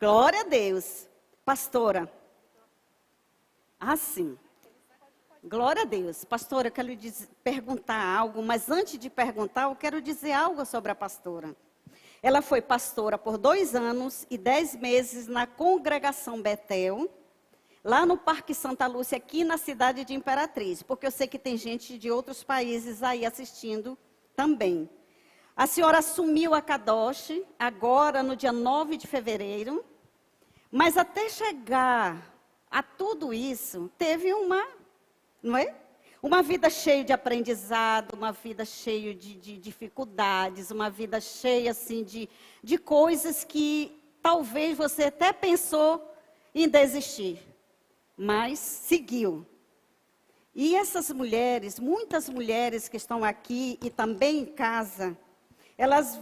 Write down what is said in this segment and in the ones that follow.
Glória a Deus. Pastora. Ah, sim. Glória a Deus. Pastora, eu quero perguntar algo, mas antes de perguntar, eu quero dizer algo sobre a pastora. Ela foi pastora por 2 anos e 10 meses na congregação Betel, lá no Parque Santa Lúcia, aqui na cidade de Imperatriz, porque eu sei que tem gente de outros países aí assistindo também. A senhora assumiu a Kadosh agora no dia 9 de fevereiro, mas até chegar a tudo isso, teve não é? Uma vida cheia de aprendizado, uma vida cheia de dificuldades, uma vida cheia assim, de coisas que talvez você até pensou em desistir, mas seguiu. E essas mulheres, muitas mulheres que estão aqui e também em casa, elas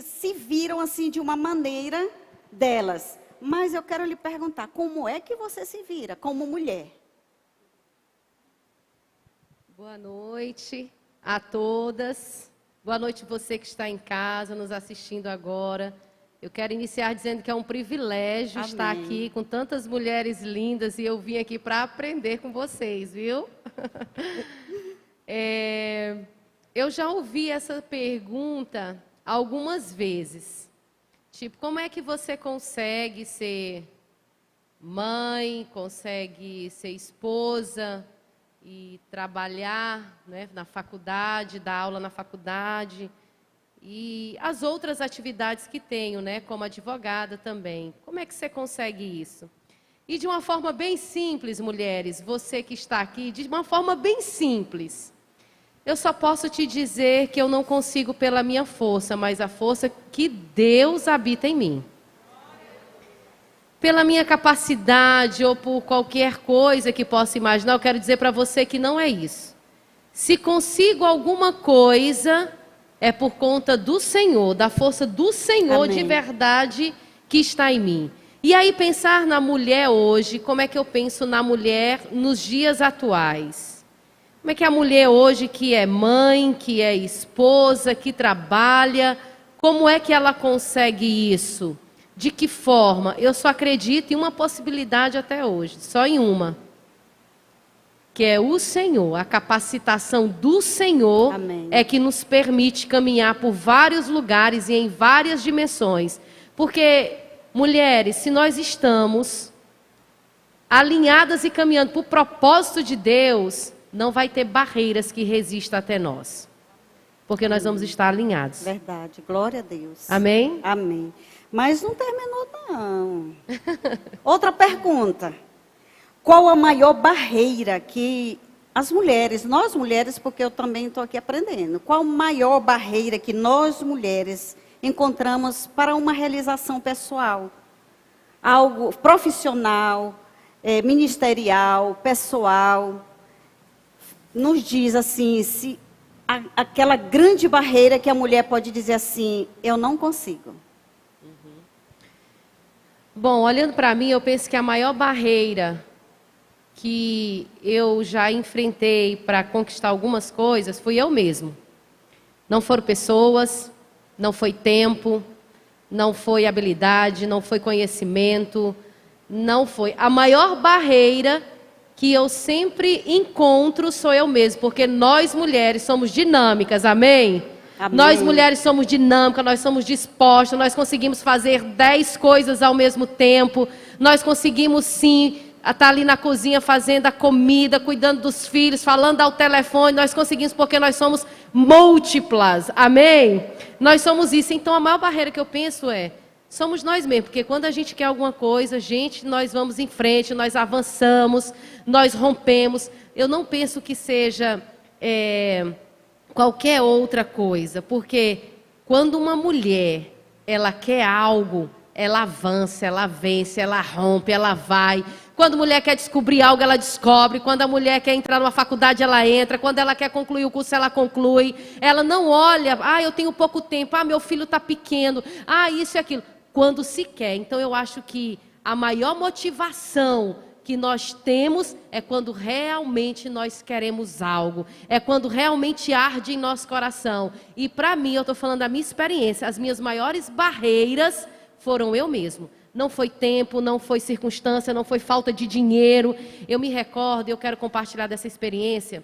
se viram assim de uma maneira delas. Mas eu quero lhe perguntar, como é que você se vira como mulher? Boa noite a todas. Boa noite você que está em casa, nos assistindo agora. Eu quero iniciar dizendo que é um privilégio Amém. Estar aqui com tantas mulheres lindas e eu vim aqui para aprender com vocês, viu? Eu já ouvi essa pergunta algumas vezes. Tipo, como é que você consegue ser mãe, consegue ser esposa e trabalhar, né, na faculdade, dar aula na faculdade e as outras atividades que tenho, né, como advogada também. Como é que você consegue isso? E de uma forma bem simples, mulheres, você que está aqui, de uma forma bem simples. Eu só posso te dizer que eu não consigo pela minha força, mas a força que Deus habita em mim. Pela minha capacidade ou por qualquer coisa que possa imaginar, eu quero dizer para você que não é isso. Se consigo alguma coisa, é por conta do Senhor, da força do Senhor. Amém. De verdade que está em mim. E aí pensar na mulher hoje, como é que eu penso na mulher nos dias atuais? Como é que a mulher hoje que é mãe, que é esposa, que trabalha, como é que ela consegue isso? De que forma? Eu só acredito em uma possibilidade até hoje, só em uma. Que é o Senhor, a capacitação do Senhor. Amém. É que nos permite caminhar por vários lugares e em várias dimensões. Porque, mulheres, se nós estamos alinhadas e caminhando por propósito de Deus, não vai ter barreiras que resistam até nós. Porque nós vamos estar alinhados. Verdade, glória a Deus. Amém? Amém. Mas não terminou, não. Outra pergunta. Qual a maior barreira que as mulheres, nós mulheres, porque eu também estou aqui aprendendo, qual a maior barreira que nós mulheres encontramos para uma realização pessoal? Algo profissional, ministerial, pessoal. Nos diz assim, se aquela grande barreira que a mulher pode dizer assim, eu não consigo. Bom, olhando para mim, eu penso que a maior barreira que eu já enfrentei para conquistar algumas coisas fui eu mesmo. Não foram pessoas, não foi tempo, não foi habilidade, não foi conhecimento, não foi. A maior barreira que eu sempre encontro sou eu mesmo, porque nós mulheres somos dinâmicas, amém? Amém. Nós mulheres somos dinâmicas, nós somos dispostas, nós conseguimos fazer 10 coisas ao mesmo tempo, nós conseguimos sim estar ali na cozinha fazendo a comida, cuidando dos filhos, falando ao telefone, nós conseguimos porque nós somos múltiplas, amém? Nós somos isso, então a maior barreira que eu penso somos nós mesmos, porque quando a gente quer alguma coisa, gente, nós vamos em frente, nós avançamos, nós rompemos. Eu não penso que seja qualquer outra coisa, porque quando uma mulher, ela quer algo, ela avança, ela vence, ela rompe, ela vai. Quando a mulher quer descobrir algo, ela descobre. Quando a mulher quer entrar numa faculdade, ela entra. Quando ela quer concluir o curso, ela conclui. Ela não olha, eu tenho pouco tempo, meu filho está pequeno, isso e aquilo. Quando se quer. Então eu acho que a maior motivação que nós temos é quando realmente nós queremos algo. É quando realmente arde em nosso coração. E para mim, eu estou falando da minha experiência, as minhas maiores barreiras foram eu mesmo. não foi tempo, não foi circunstância, não foi falta de dinheiro. Eu me recordo, eu quero compartilhar dessa experiência,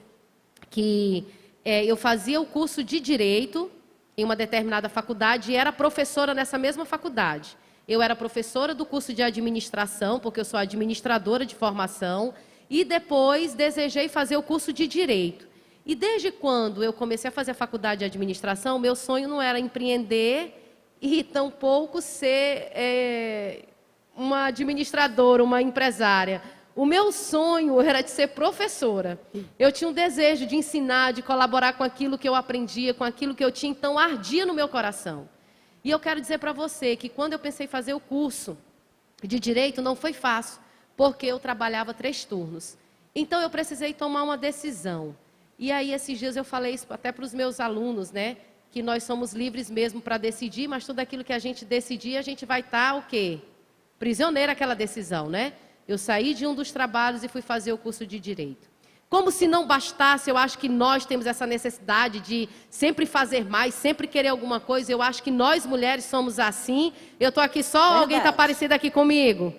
que eu fazia o curso de Direito em uma determinada faculdade e era professora nessa mesma faculdade. Eu era professora do curso de Administração, porque eu sou administradora de formação, e depois desejei fazer o curso de Direito. E desde quando eu comecei a fazer a faculdade de Administração, meu sonho não era empreender e tampouco ser uma administradora, uma empresária. O meu sonho era de ser professora. Eu tinha um desejo de ensinar, de colaborar com aquilo que eu aprendia, com aquilo que eu tinha, então ardia no meu coração. E eu quero dizer para você que quando eu pensei em fazer o curso de Direito, não foi fácil, porque eu trabalhava 3 turnos. Então eu precisei tomar uma decisão. E aí esses dias eu falei isso até para os meus alunos, né? Que nós somos livres mesmo para decidir, mas tudo aquilo que a gente decidir, a gente vai estar o quê? Prisioneira àquela decisão, né? Eu saí de um dos trabalhos e fui fazer o curso de Direito. Como se não bastasse, eu acho que nós temos essa necessidade de sempre fazer mais, sempre querer alguma coisa. Eu acho que nós mulheres somos assim. Eu estou aqui só, verdade. Alguém está parecido aqui comigo?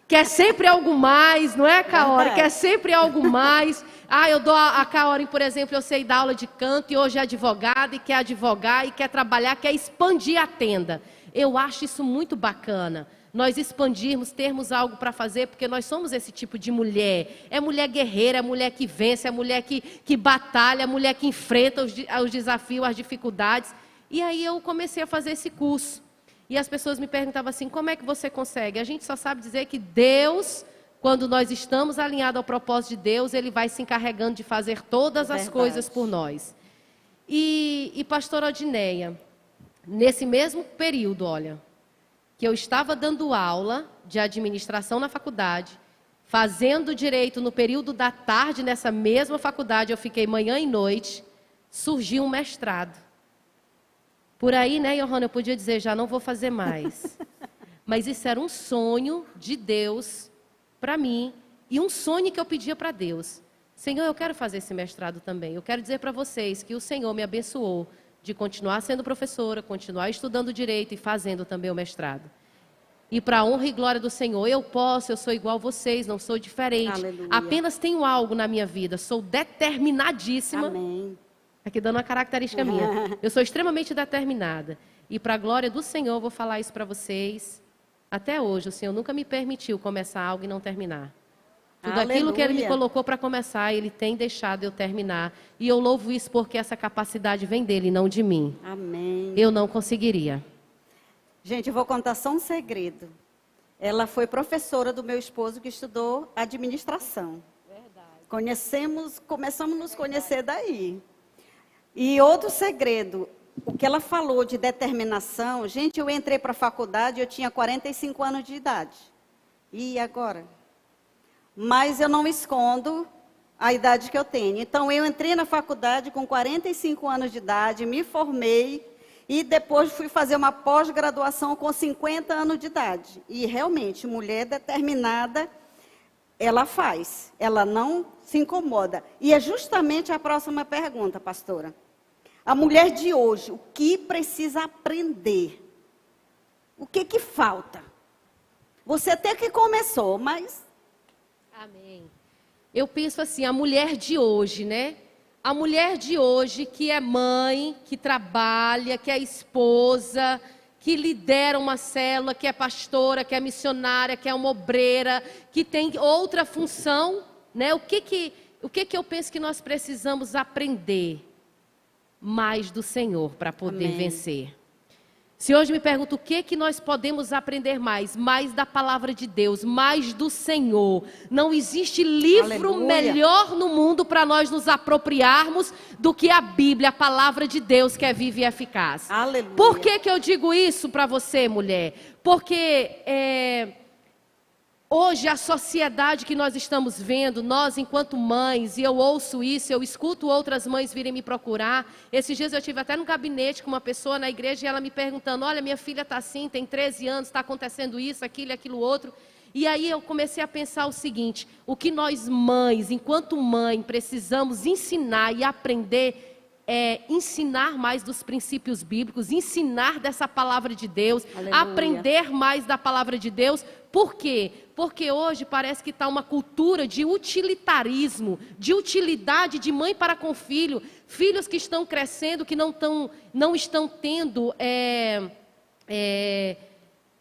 Quer sempre algo mais, não é, Kaori? Quer sempre algo mais. Eu dou a Kaori, por exemplo, eu sei dar aula de canto e hoje é advogada e quer advogar e quer trabalhar, quer expandir a tenda. Eu acho isso muito bacana. Nós expandirmos, termos algo para fazer, porque nós somos esse tipo de mulher. É mulher guerreira, é mulher que vence, é mulher que batalha, é mulher que enfrenta os desafios, as dificuldades. E aí eu comecei a fazer esse curso. E as pessoas me perguntavam assim, como é que você consegue? A gente só sabe dizer que Deus, quando nós estamos alinhados ao propósito de Deus, Ele vai se encarregando de fazer todas as coisas por nós. E pastora Odineia, nesse mesmo período, olha, que eu estava dando aula de administração na faculdade, fazendo direito no período da tarde nessa mesma faculdade, eu fiquei manhã e noite, surgiu um mestrado. Por aí, né, Johanna, eu podia dizer, já não vou fazer mais. Mas isso era um sonho de Deus para mim e um sonho que eu pedia para Deus. Senhor, eu quero fazer esse mestrado também. Eu quero dizer para vocês que o Senhor me abençoou de continuar sendo professora, continuar estudando direito e fazendo também o mestrado. E para a honra e glória do Senhor, eu sou igual a vocês, não sou diferente. Aleluia. Apenas tenho algo na minha vida, sou determinadíssima. Amém. Aqui dando uma característica minha. Eu sou extremamente determinada. E para a glória do Senhor, eu vou falar isso para vocês. Até hoje, o Senhor nunca me permitiu começar algo e não terminar. Tudo Aleluia. Aquilo que Ele me colocou para começar, Ele tem deixado eu terminar. E eu louvo isso porque essa capacidade vem dEle, não de mim. Amém. Eu não conseguiria. Gente, eu vou contar só um segredo. Ela foi professora do meu esposo que estudou administração. Verdade. Começamos a nos conhecer daí. E outro segredo, o que ela falou de determinação, gente, eu entrei para a faculdade, eu tinha 45 anos de idade. E agora? Mas eu não escondo a idade que eu tenho. Então, eu entrei na faculdade com 45 anos de idade, me formei e depois fui fazer uma pós-graduação com 50 anos de idade. E realmente, mulher determinada, ela faz, ela não se incomoda. E é justamente a próxima pergunta, pastora. A mulher de hoje, o que precisa aprender? O que falta? Você até que começou, mas... Amém. Eu penso assim, a mulher de hoje, né? A mulher de hoje que é mãe, que trabalha, que é esposa, que lidera uma célula, que é pastora, que é missionária, que é uma obreira, que tem outra função, né? O que eu penso que nós precisamos aprender mais do Senhor para poder Amém. vencer? Se hoje me pergunto o que nós podemos aprender mais da palavra de Deus, mais do Senhor. Não existe livro Aleluia. melhor no mundo para nós nos apropriarmos do que a Bíblia, a palavra de Deus que é viva e eficaz. Aleluia. Por que eu digo isso para você, mulher? Porque hoje a sociedade que nós estamos vendo, nós enquanto mães, e eu ouço isso, eu escuto outras mães virem me procurar. Esses dias eu estive até no gabinete com uma pessoa na igreja e ela me perguntando, olha, minha filha está assim, tem 13 anos, está acontecendo isso, aquilo e aquilo outro. E aí eu comecei a pensar o seguinte, o que nós mães, enquanto mãe, precisamos ensinar e aprender ensinar mais dos princípios bíblicos, ensinar dessa palavra de Deus, Aleluia. aprender mais da palavra de Deus. Por quê? Porque hoje parece que está uma cultura de utilitarismo, de utilidade de mãe para com filho. Filhos que estão crescendo, que não estão tendo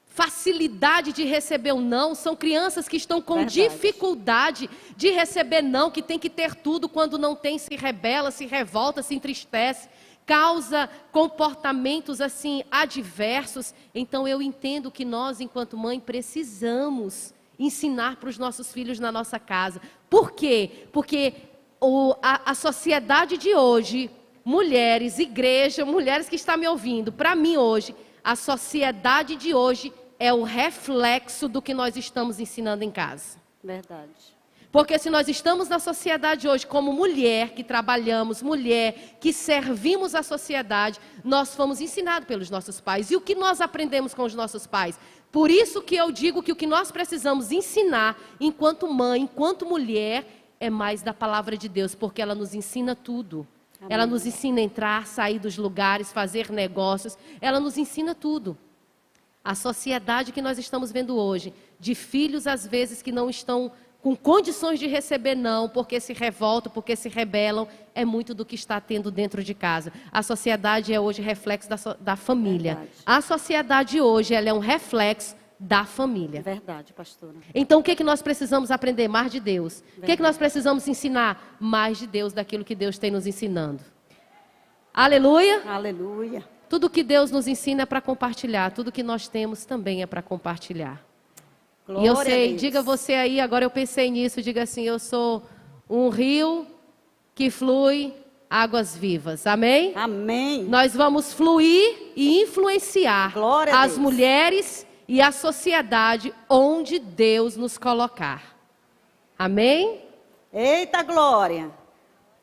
facilidade de receber o não. São crianças que estão com dificuldade de receber não, que tem que ter tudo, quando não tem se rebela, se revolta, se entristece, causa comportamentos assim adversos. Então eu entendo que nós, enquanto mãe, precisamos ensinar para os nossos filhos na nossa casa. Por quê? Porque a sociedade de hoje, mulheres, igreja, mulheres que estão me ouvindo, para mim hoje, a sociedade de hoje é o reflexo do que nós estamos ensinando em casa. Verdade. Porque se nós estamos na sociedade hoje como mulher que trabalhamos, mulher que servimos a sociedade, nós fomos ensinados pelos nossos pais. E o que nós aprendemos com os nossos pais? Por isso que eu digo que o que nós precisamos ensinar enquanto mãe, enquanto mulher, é mais da palavra de Deus, porque ela nos ensina tudo. Amém. Ela nos ensina a entrar, sair dos lugares, fazer negócios. Ela nos ensina tudo. A sociedade que nós estamos vendo hoje, de filhos às vezes que não estão com condições de receber não, porque se revoltam, porque se rebelam, é muito do que está tendo dentro de casa. A sociedade é hoje reflexo da família. Verdade. A sociedade hoje ela é um reflexo da família. Verdade, pastora. Então o que nós precisamos aprender? Mais de Deus. O que nós precisamos ensinar? Mais de Deus, daquilo que Deus tem nos ensinando. Aleluia. Aleluia. Tudo que Deus nos ensina é para compartilhar. Tudo que nós temos também é para compartilhar. Glória. E eu sei, diga você aí, agora eu pensei nisso, diga assim, eu sou um rio que flui águas vivas. Amém? Amém. Nós vamos fluir e influenciar as mulheres e a sociedade onde Deus nos colocar. Amém? Eita glória!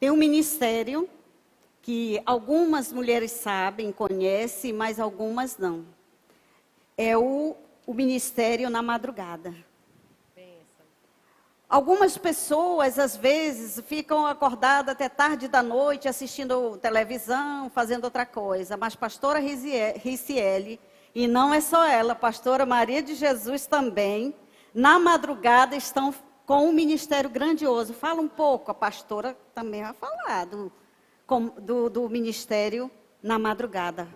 Tem um ministério que algumas mulheres sabem, conhecem, mas algumas não. É o ministério na madrugada. Algumas pessoas, às vezes, ficam acordadas até tarde da noite, assistindo televisão, fazendo outra coisa. Mas pastora Riciele, e não é só ela, pastora Maria de Jesus também, na madrugada estão com um ministério grandioso. Fala um pouco, a pastora também vai falar do ministério na madrugada.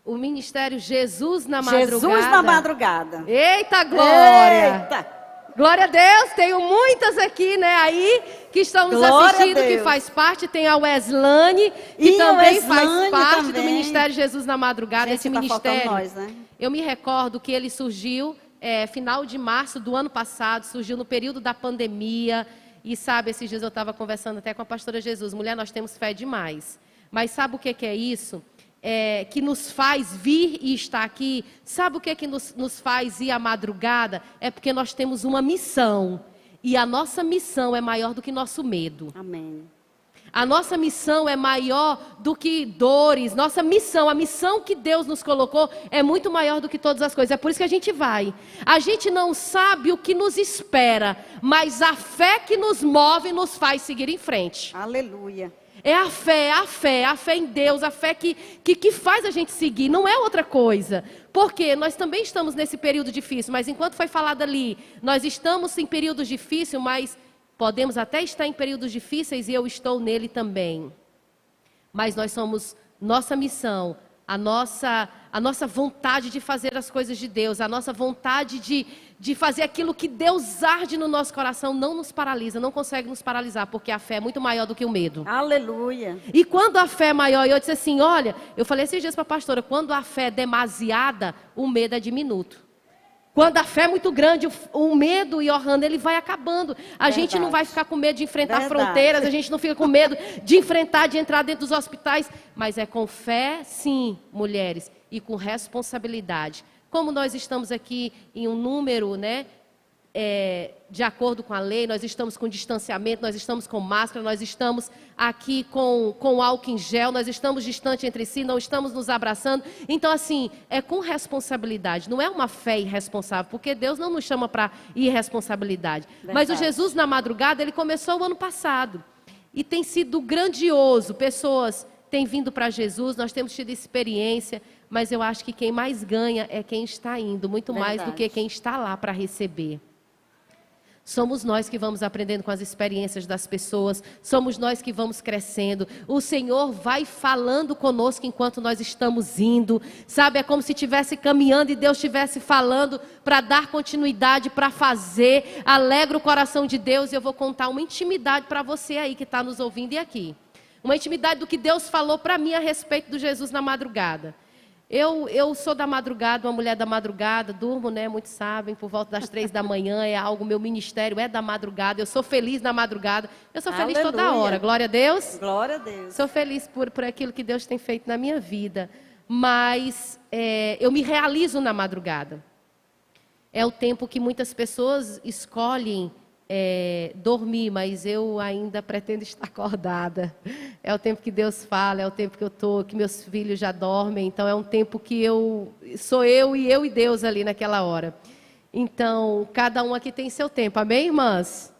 O ministério Jesus na madrugada. Jesus na madrugada. Eita glória! Eita! Glória a Deus, tenho muitas aqui, né, aí, que estão nos assistindo, que faz parte, tem a Weslane, que também faz parte do Ministério Jesus na Madrugada. Esse ministério, nós, né? Eu me recordo que ele surgiu, final de março do ano passado, surgiu no período da pandemia, e sabe, esses dias eu estava conversando até com a pastora Jesus, mulher, nós temos fé demais, mas sabe o que é isso? Que nos faz vir e estar aqui, sabe o que nos faz ir à madrugada? É porque nós temos uma missão, e a nossa missão é maior do que nosso medo. Amém. A nossa missão é maior do que dores, nossa missão, a missão que Deus nos colocou é muito maior do que todas as coisas, é por isso que a gente vai. A gente não sabe o que nos espera, mas a fé que nos move nos faz seguir em frente. Aleluia. É a fé em Deus, a fé que faz a gente seguir, não é outra coisa. Porque nós também estamos nesse período difícil, mas enquanto foi falado ali, nós estamos em períodos difíceis, mas podemos até estar em períodos difíceis e eu estou nele também. Mas nós somos, nossa missão, a nossa vontade de fazer as coisas de Deus, a nossa vontade de fazer aquilo que Deus arde no nosso coração, não nos paralisa, não consegue nos paralisar, porque a fé é muito maior do que o medo. Aleluia. E quando a fé é maior, eu disse assim, olha, eu falei esses dias para a pastora, quando a fé é demasiada, o medo é diminuto. Quando a fé é muito grande, o medo, Johanna, ele vai acabando. A gente não vai ficar com medo de enfrentar fronteiras, a gente não fica com medo de enfrentar, de entrar dentro dos hospitais. Mas é com fé, sim, mulheres, e com responsabilidade. Como nós estamos aqui em um número, né, de acordo com a lei, nós estamos com distanciamento, nós estamos com máscara, nós estamos aqui com álcool em gel, nós estamos distantes entre si, não estamos nos abraçando. Então, assim, é com responsabilidade, não é uma fé irresponsável, porque Deus não nos chama para irresponsabilidade. Verdade. Mas o Jesus na madrugada, ele começou o ano passado. e tem sido grandioso. Pessoas têm vindo para Jesus, nós temos tido experiência, mas eu acho que quem mais ganha é quem está indo, muito mais do que quem está lá para receber. Somos nós que vamos aprendendo com as experiências das pessoas, somos nós que vamos crescendo. O Senhor vai falando conosco enquanto nós estamos indo, sabe? É como se estivesse caminhando e Deus estivesse falando para dar continuidade, para fazer. Alegra o coração de Deus. E eu vou contar uma intimidade para você aí que está nos ouvindo e aqui. Uma intimidade do que Deus falou para mim a respeito do Jesus na madrugada. Eu sou da madrugada, uma mulher da madrugada, durmo, né? Muitos sabem, por volta das 3 da manhã, é algo, meu ministério é da madrugada, eu sou feliz na madrugada, eu sou feliz toda hora, glória a Deus. Glória a Deus. Sou feliz por aquilo que Deus tem feito na minha vida, mas eu me realizo na madrugada. É o tempo que muitas pessoas escolhem dormir, mas eu ainda pretendo estar acordada. É o tempo que Deus fala, é o tempo que meus filhos já dormem, então é um tempo que sou eu e Deus ali naquela hora. Então, cada um aqui tem seu tempo, amém, irmãs?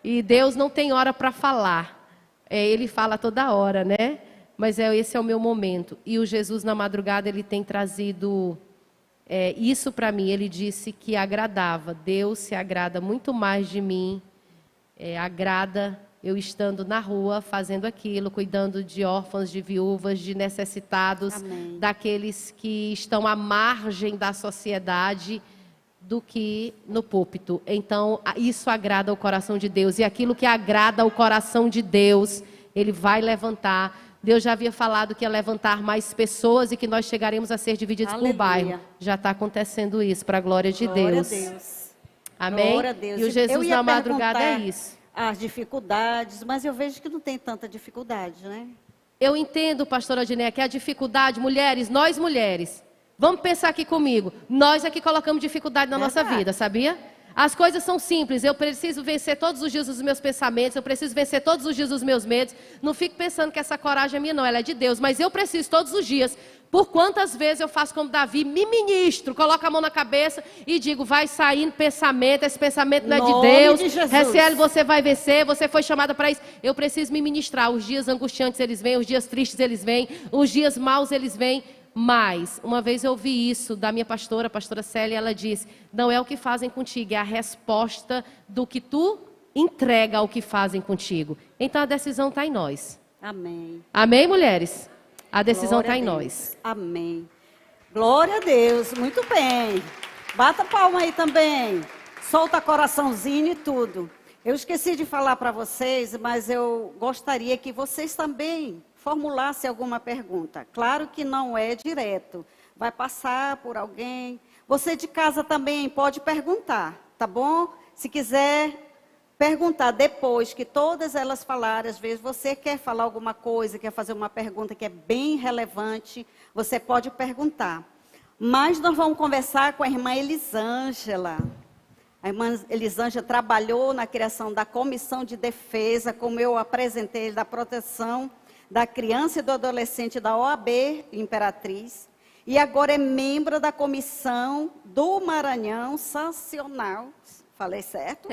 E Deus não tem hora para falar, Ele fala toda hora, né? Mas esse é o meu momento. E o Jesus na madrugada, Ele tem trazido isso para mim. Ele disse que agradava. Deus se agrada muito mais de mim. Agrada eu estando na rua, fazendo aquilo, cuidando de órfãos, de viúvas, de necessitados, amém, daqueles que estão à margem da sociedade, do que no púlpito. Então, isso agrada o coração de Deus. E aquilo que agrada o coração de Deus, Ele vai levantar. Deus já havia falado que ia levantar mais pessoas e que nós chegaremos a ser divididos por bairro. Já está acontecendo isso, para a glória de Deus. Glória a Deus. Amém? Glória a Deus. E o Jesus na madrugada é isso. As dificuldades, mas eu vejo que não tem tanta dificuldade, né? Eu entendo, pastora Diné, que a dificuldade, mulheres, nós mulheres, vamos pensar aqui comigo, nós é que colocamos dificuldade na nossa vida, sabia? As coisas são simples, eu preciso vencer todos os dias os meus pensamentos, eu preciso vencer todos os dias os meus medos. Não fique pensando que essa coragem é minha, não, ela é de Deus. Mas eu preciso todos os dias. Por quantas vezes eu faço como Davi, me ministro, coloco a mão na cabeça e digo, vai saindo pensamento, esse pensamento não é de Deus. Reciele, você vai vencer, você foi chamada para isso. Eu preciso me ministrar, os dias angustiantes eles vêm, os dias tristes eles vêm, os dias maus eles vêm. Mas, uma vez eu ouvi isso da minha pastora, a pastora Célia, ela disse, não é o que fazem contigo, é a resposta do que tu entrega ao que fazem contigo. Então a decisão está em nós. Amém. Amém, mulheres? A decisão está em nós. Amém. Glória a Deus, muito bem. Bata palma aí também. Solta coraçãozinho e tudo. Eu esqueci de falar para vocês, mas eu gostaria que vocês também formulasse alguma pergunta. Claro que não é direto, vai passar por alguém. Você de casa também pode perguntar, tá bom? Se quiser perguntar depois que todas elas falarem, às vezes você quer falar alguma coisa, quer fazer uma pergunta que é bem relevante, você pode perguntar. Mas nós vamos conversar com a irmã Elisângela. A irmã Elisângela trabalhou na criação da Comissão de Defesa, como eu apresentei, da proteção da criança e do adolescente da OAB Imperatriz, e agora é membro da comissão do Maranhão Sancional, falei certo?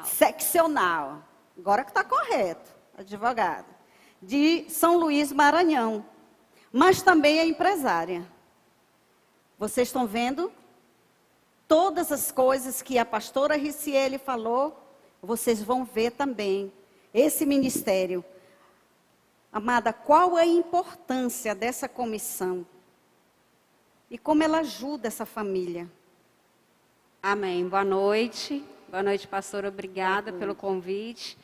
Seccional, agora que está correto, advogada, de São Luís, Maranhão, mas também é empresária. Vocês estão vendo? Todas as coisas que a pastora Riciele falou, vocês vão ver também, esse ministério. Amada, qual a importância dessa comissão? E como ela ajuda essa família? Amém. Boa noite. Boa noite, pastora. Obrigada pelo convite.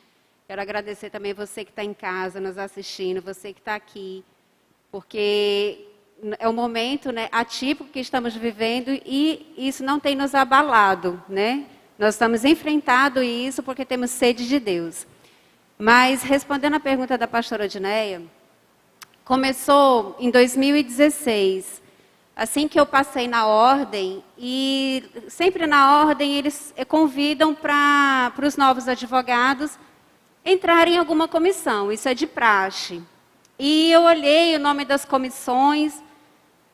Quero agradecer também você que está em casa nos assistindo, você que está aqui, porque é um momento, né, atípico que estamos vivendo e isso não tem nos abalado, né? Nós estamos enfrentando isso porque temos sede de Deus. Mas, respondendo a pergunta da pastora Dinéia, começou em 2016, assim que eu passei na ordem, e sempre na ordem eles convidam para os novos advogados entrarem em alguma comissão, isso é de praxe. E eu olhei o nome das comissões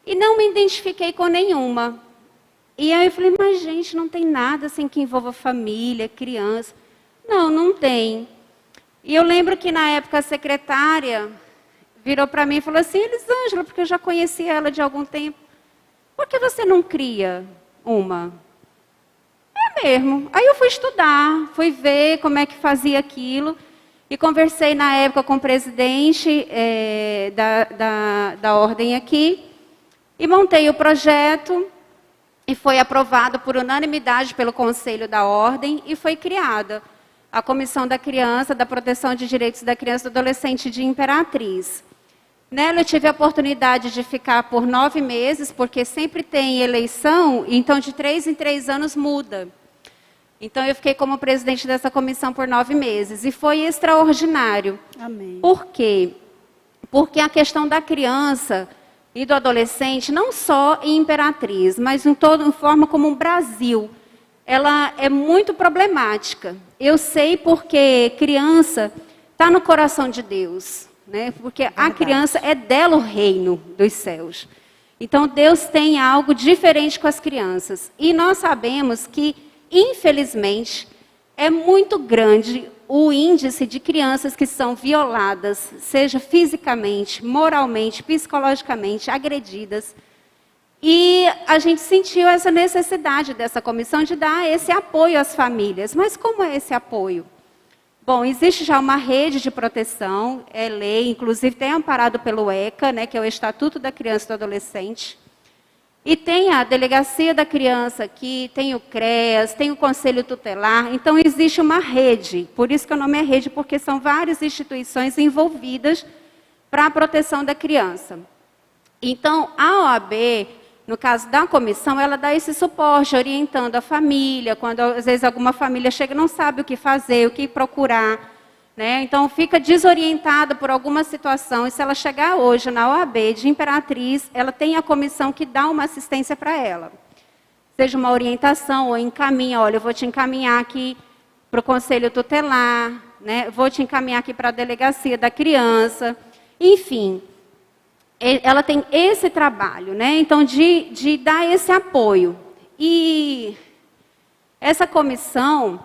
e não me identifiquei com nenhuma. E aí eu falei, mas gente, não tem nada assim que envolva família, criança. Não, não tem. E eu lembro que na época a secretária virou para mim e falou assim, Elisângela, porque eu já conhecia ela de algum tempo, por que você não cria uma? É mesmo. Aí eu fui estudar, fui ver como é que fazia aquilo, e conversei na época com o presidente da ordem aqui, e montei o projeto, e foi aprovado por unanimidade pelo Conselho da Ordem, e foi criada a Comissão da Criança, da Proteção de Direitos da Criança e do Adolescente de Imperatriz. Nela eu tive a oportunidade de ficar por 9 meses, porque sempre tem eleição, então de 3 em 3 anos muda. Então eu fiquei como presidente dessa comissão por 9 meses, e foi extraordinário. Amém. Por quê? Porque a questão da criança e do adolescente, não só em Imperatriz, mas em forma como o Brasil, ela é muito problemática. Eu sei porque criança está no coração de Deus, né? Porque a criança é dela o reino dos céus. Então Deus tem algo diferente com as crianças. E nós sabemos que, infelizmente, é muito grande o índice de crianças que são violadas, seja fisicamente, moralmente, psicologicamente, agredidas. E a gente sentiu essa necessidade dessa comissão de dar esse apoio às famílias. Mas como é esse apoio? Bom, existe já uma rede de proteção, é lei, inclusive tem amparado pelo ECA, né, que é o Estatuto da Criança e do Adolescente. E tem a Delegacia da Criança aqui, tem o CREAS, tem o Conselho Tutelar. Então existe uma rede, por isso que o nome é rede, porque são várias instituições envolvidas para a proteção da criança. Então a OAB, no caso da comissão, ela dá esse suporte, orientando a família, quando às vezes alguma família chega e não sabe o que fazer, o que procurar, né? Então fica desorientada por alguma situação, e se ela chegar hoje na OAB de Imperatriz, ela tem a comissão que dá uma assistência para ela. Seja uma orientação ou encaminha, olha, eu vou te encaminhar aqui para o Conselho Tutelar, né? Vou te encaminhar aqui para a Delegacia da Criança, enfim. Ela tem esse trabalho, né? Então, de dar esse apoio. E essa comissão,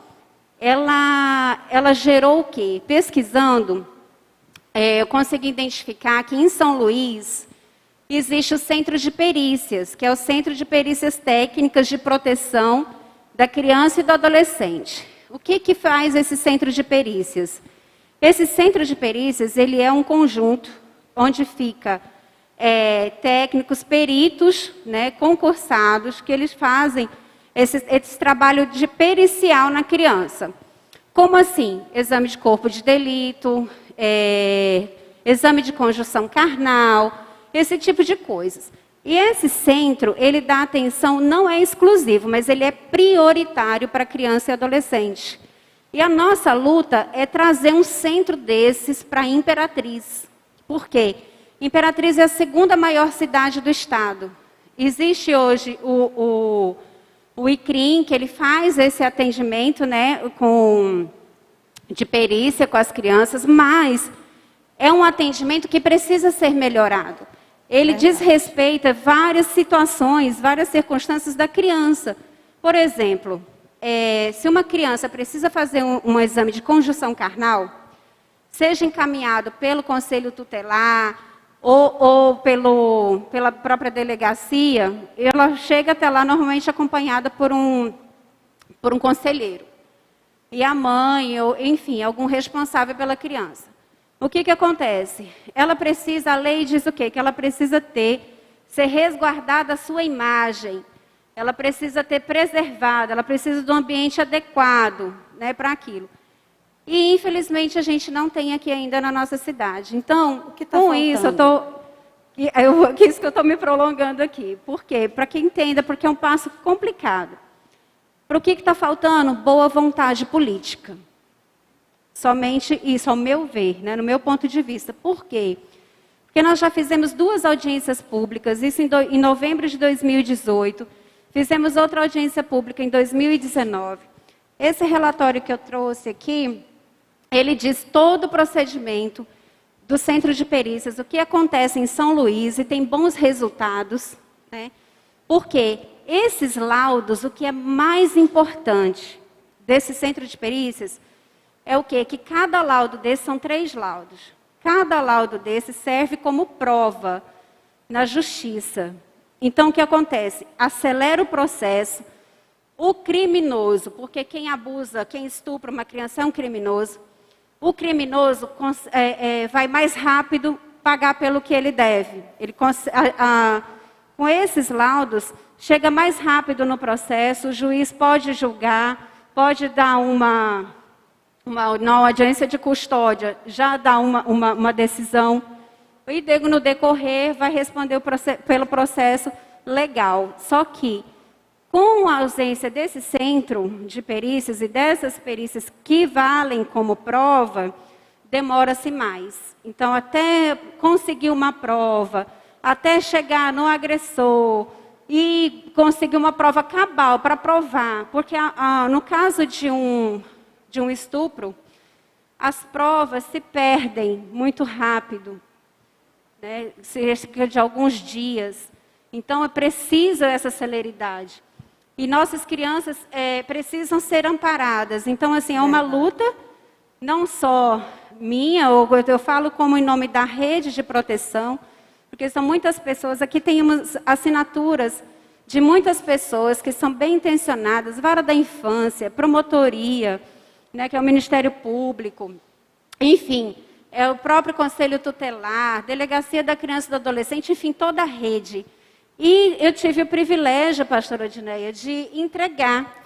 ela gerou o quê? Pesquisando, eu consegui identificar que em São Luís existe o Centro de Perícias, que é o Centro de Perícias Técnicas de Proteção da Criança e do Adolescente. O que faz esse Centro de Perícias? Esse Centro de Perícias, ele é um conjunto onde fica técnicos, peritos, né, concursados, que eles fazem esse trabalho de pericial na criança. Como assim? Exame de corpo de delito, exame de conjunção carnal, esse tipo de coisas. E esse centro, ele dá atenção, não é exclusivo, mas ele é prioritário para criança e adolescente. E a nossa luta é trazer um centro desses para Imperatriz. Por quê? Imperatriz é a segunda maior cidade do estado. Existe hoje o ICRIM, que ele faz esse atendimento, né, de perícia com as crianças, mas é um atendimento que precisa ser melhorado. Ele desrespeita várias situações, várias circunstâncias da criança. Por exemplo, se uma criança precisa fazer um exame de conjunção carnal, seja encaminhado pelo Conselho Tutelar, ou pela própria delegacia, ela chega até lá normalmente acompanhada por um conselheiro. E a mãe, ou enfim, algum responsável pela criança. O que acontece? Ela precisa, a lei diz o quê? Que ela precisa ser resguardada a sua imagem. Ela precisa ter preservada, ela precisa de um ambiente adequado, né, para aquilo. E, infelizmente, a gente não tem aqui ainda na nossa cidade. Então, com isso, isso que eu estou me prolongando aqui. Por quê? Para que entenda, porque é um passo complicado. Para o que está faltando? Boa vontade política. Somente isso, ao meu ver, né, no meu ponto de vista. Por quê? Porque nós já fizemos 2 audiências públicas, isso em novembro de 2018. Fizemos outra audiência pública em 2019. Esse relatório que eu trouxe aqui, ele diz todo o procedimento do Centro de Perícias, o que acontece em São Luís, e tem bons resultados, né? Porque esses laudos, o que é mais importante desse Centro de Perícias, é o quê? Que cada laudo desse, são 3 laudos. Cada laudo desse serve como prova na justiça. Então, o que acontece? Acelera o processo. O criminoso, porque quem abusa, quem estupra uma criança é um criminoso. O criminoso vai mais rápido pagar pelo que ele deve. Ele, com esses laudos, chega mais rápido no processo, o juiz pode julgar, pode dar na audiência de custódia, já dá uma decisão, e no decorrer vai responder pelo processo legal. Só que, com a ausência desse centro de perícias e dessas perícias que valem como prova, demora-se mais. Então, até conseguir uma prova, até chegar no agressor e conseguir uma prova cabal para provar, porque no caso de um estupro, as provas se perdem muito rápido, né? Cerca de alguns dias. Então, é preciso essa celeridade. E nossas crianças precisam ser amparadas. Então, assim, é uma luta, não só minha, ou eu falo como em nome da rede de proteção, porque são muitas pessoas, aqui temos assinaturas de muitas pessoas que são bem intencionadas, vara da infância, promotoria, né, que é o Ministério Público, enfim, é o próprio Conselho Tutelar, Delegacia da Criança e do Adolescente, enfim, toda a rede. E eu tive o privilégio, pastora Odineia, de entregar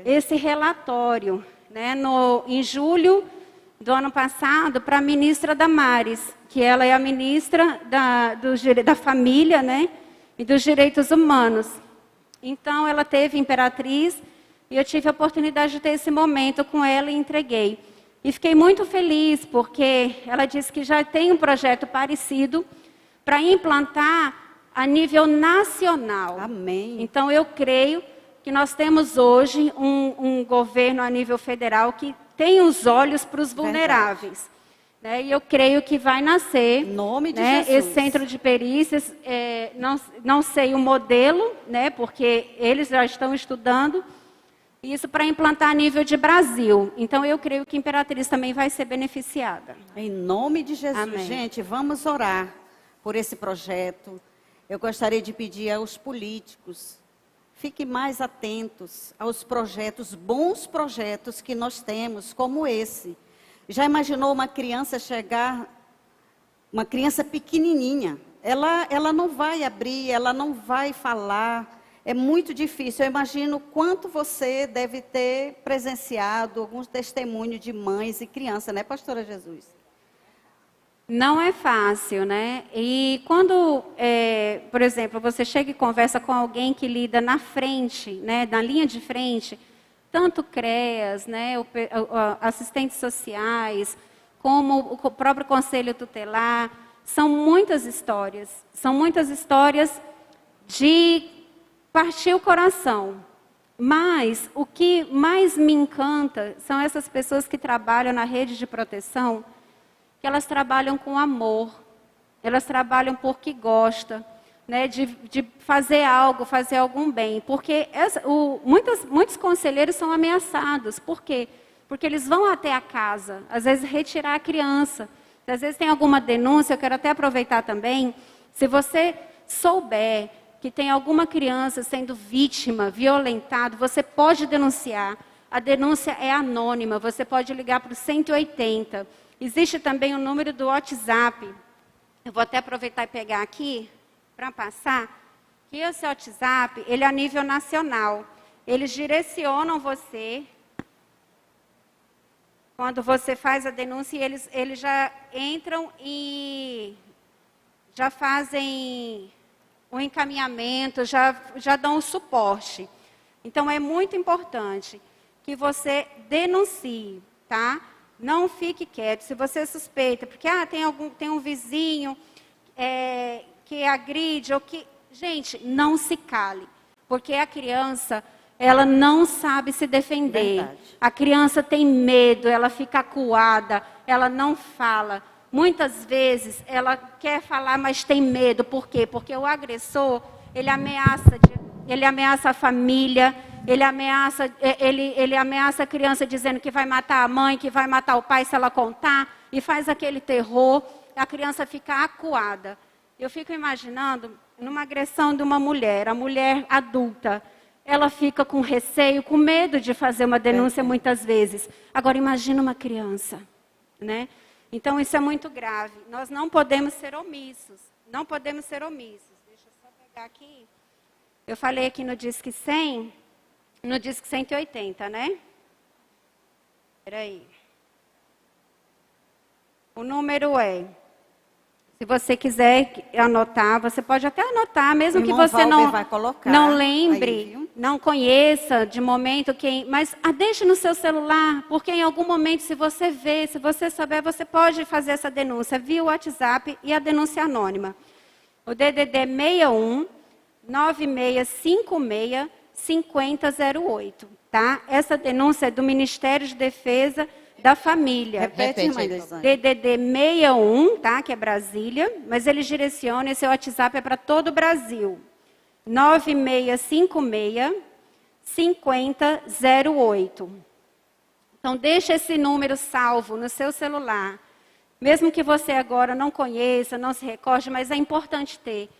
esse relatório, né, em julho do ano passado, para a ministra Damares, que ela é a ministra da Família, né, e dos Direitos Humanos. Então, ela teve Imperatriz, e eu tive a oportunidade de ter esse momento com ela e entreguei. E fiquei muito feliz, porque ela disse que já tem um projeto parecido para implantar a nível nacional. Amém. Então, eu creio que nós temos hoje um governo a nível federal que tem os olhos para os vulneráveis. Né? E eu creio que vai nascer, em nome de né, Jesus, esse centro de perícias. Não sei o modelo, né, porque eles já estão estudando isso para implantar a nível de Brasil. Então, eu creio que Imperatriz também vai ser beneficiada. Em nome de Jesus. Amém. Gente, vamos orar por esse projeto. Eu gostaria de pedir aos políticos, fiquem mais atentos aos projetos, bons projetos que nós temos, como esse. Já imaginou uma criança chegar, uma criança pequenininha, ela não vai abrir, ela não vai falar, é muito difícil. Eu imagino quanto você deve ter presenciado alguns testemunhos de mães e crianças, né, pastora Jesus? Não é fácil, né? E quando, por exemplo, você chega e conversa com alguém que lida na frente, né, na linha de frente, tanto CREAS, né, assistentes sociais, como o próprio Conselho Tutelar, são muitas histórias de partir o coração. Mas o que mais me encanta são essas pessoas que trabalham na rede de proteção, que elas trabalham com amor, elas trabalham porque gostam, né, de fazer algo, fazer algum bem. Porque muitos conselheiros são ameaçados. Por quê? Porque eles vão até a casa, às vezes retirar a criança. Às vezes tem alguma denúncia, eu quero até aproveitar também, se você souber que tem alguma criança sendo vítima, violentada, você pode denunciar. A denúncia é anônima, você pode ligar para o 180. Existe também o número do WhatsApp. Eu vou até aproveitar e pegar aqui para passar. Que esse WhatsApp, ele é a nível nacional. Eles direcionam você quando você faz a denúncia, eles já entram e já fazem o encaminhamento, já dão o suporte. Então, é muito importante que você denuncie, tá? Não fique quieto. Se você suspeita, porque tem um vizinho que agride, ou que... Gente, não se cale, porque a criança, ela não sabe se defender. Verdade. A criança tem medo, ela fica acuada, ela não fala. Muitas vezes, ela quer falar, mas tem medo. Por quê? Porque o agressor, ele ameaça a família, ele ameaça a criança dizendo que vai matar a mãe, que vai matar o pai se ela contar, e faz aquele terror, a criança fica acuada. Eu fico imaginando numa agressão de uma mulher, a mulher adulta, ela fica com receio, com medo de fazer uma denúncia muitas vezes. Agora imagina uma criança, né? Então isso é muito grave. Nós não podemos ser omissos. Não podemos ser omissos. Deixa eu só pegar aqui. Eu falei aqui no Disque 100, no Disque 180, né? Espera aí. O número é... Se você quiser anotar, você pode até anotar, mesmo que você não lembre, aí, não conheça de momento quem... Mas deixe no seu celular, porque em algum momento, se você ver, se você souber, você pode fazer essa denúncia via WhatsApp e a denúncia anônima. O DDD 61 9656 5008, tá? Essa denúncia é do Ministério de Defesa da Família. Repete, mãe. DDD 61, tá? Que é Brasília, mas eles direcionam, esse WhatsApp é para todo o Brasil. 9656 5008. Então, deixa esse número salvo no seu celular. Mesmo que você agora não conheça, não se recorde, mas é importante ter.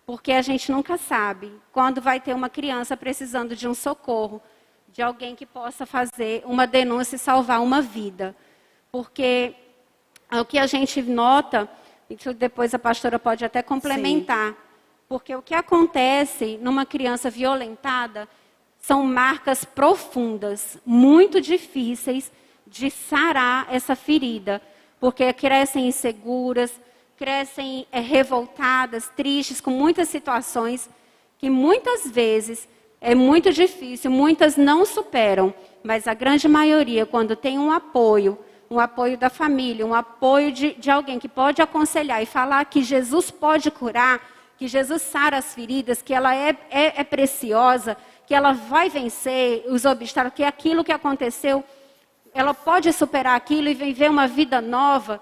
Porque a gente nunca sabe quando vai ter uma criança precisando de um socorro, de alguém que possa fazer uma denúncia e salvar uma vida. Porque o que a gente nota, e que depois a pastora pode até complementar, sim, porque o que acontece numa criança violentada são marcas profundas, muito difíceis de sarar essa ferida, porque crescem inseguras, crescem revoltadas, tristes, com muitas situações que muitas vezes é muito difícil, muitas não superam, mas a grande maioria, quando tem um apoio da família, um apoio de alguém que pode aconselhar e falar que Jesus pode curar, que Jesus sara as feridas, que ela é preciosa, que ela vai vencer os obstáculos, que aquilo que aconteceu, ela pode superar aquilo e viver uma vida nova.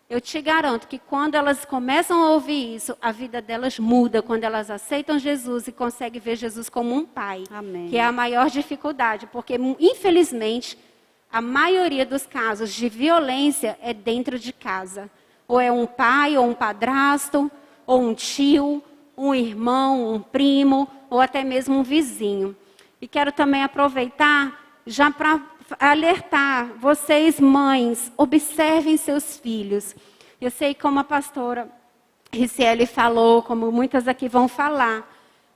Eu te garanto que quando elas começam a ouvir isso, a vida delas muda, quando elas aceitam Jesus e conseguem ver Jesus como um pai. Amém. Que é a maior dificuldade, porque infelizmente a maioria dos casos de violência é dentro de casa. Ou é um pai, ou um padrasto, ou um tio, um irmão, um primo, ou até mesmo um vizinho. E quero também aproveitar já para alertar vocês, mães, observem seus filhos. Eu sei como a pastora Ricieli falou, como muitas aqui vão falar,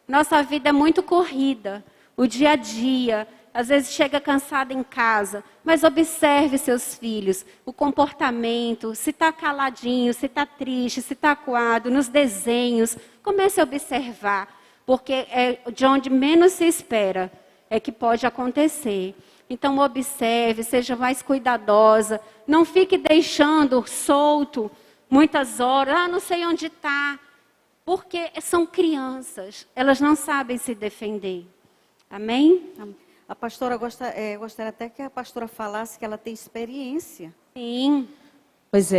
nossa vida é muito corrida, o dia a dia, às vezes chega cansada em casa, mas observe seus filhos, o comportamento, se está caladinho, se está triste, se está acuado, nos desenhos, comece a observar, porque é de onde menos se espera é que pode acontecer. Então observe, seja mais cuidadosa, não fique deixando solto muitas horas, não sei onde está, porque são crianças, elas não sabem se defender. Amém? A pastora gostaria até que a pastora falasse que ela tem experiência. Sim. Pois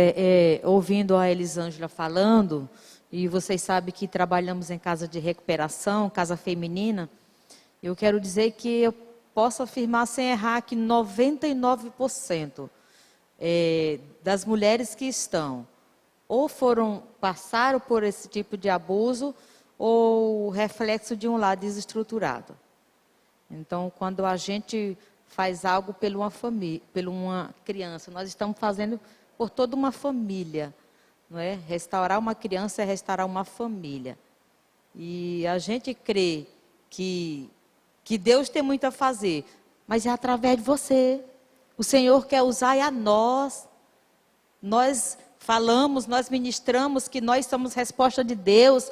ouvindo a Elisângela falando, e vocês sabem que trabalhamos em casa de recuperação, casa feminina, eu quero dizer que eu posso afirmar sem errar que 99% das mulheres que estão ou passaram por esse tipo de abuso ou reflexo de um lar desestruturado. Então, quando a gente faz algo por uma criança, nós estamos fazendo por toda uma família, não é? Restaurar uma criança é restaurar uma família. E a gente crê que Deus tem muito a fazer, mas é através de você. O Senhor quer usar a nós. Nós falamos, nós ministramos que nós somos resposta de Deus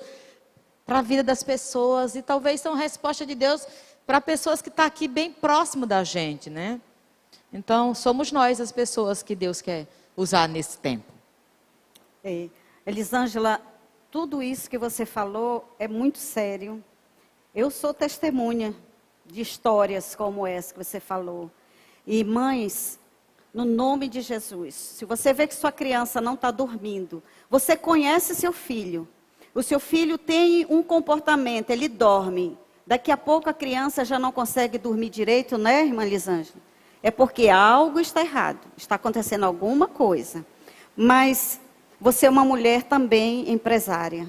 para a vida das pessoas. E talvez são resposta de Deus para pessoas que estão aqui bem próximo da gente, né? Então, somos nós as pessoas que Deus quer usar nesse tempo. Elisângela, tudo isso que você falou é muito sério. Eu sou testemunha de histórias como essa que você falou. E mães, no nome de Jesus, se você vê que sua criança não está dormindo, você conhece seu filho. O seu filho tem um comportamento, ele dorme. Daqui a pouco a criança já não consegue dormir direito, né, irmã Lisângela? É porque algo está errado, está acontecendo alguma coisa. Mas você é uma mulher também empresária,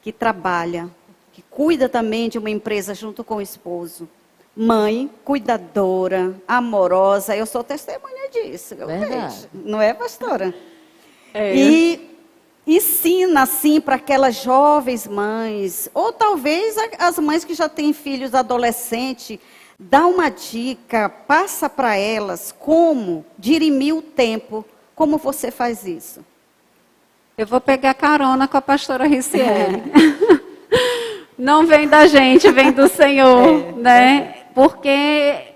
que trabalha, que cuida também de uma empresa junto com o esposo. Mãe, cuidadora, amorosa. Eu sou testemunha disso. Eu vejo. Não é, pastora? E ensina, assim, para aquelas jovens mães, ou talvez as mães que já têm filhos adolescentes, dá uma dica, passa para elas como dirimir o tempo. Como você faz isso? Eu vou pegar carona com a pastora Riciele. Não vem da gente, vem do Senhor, né? Porque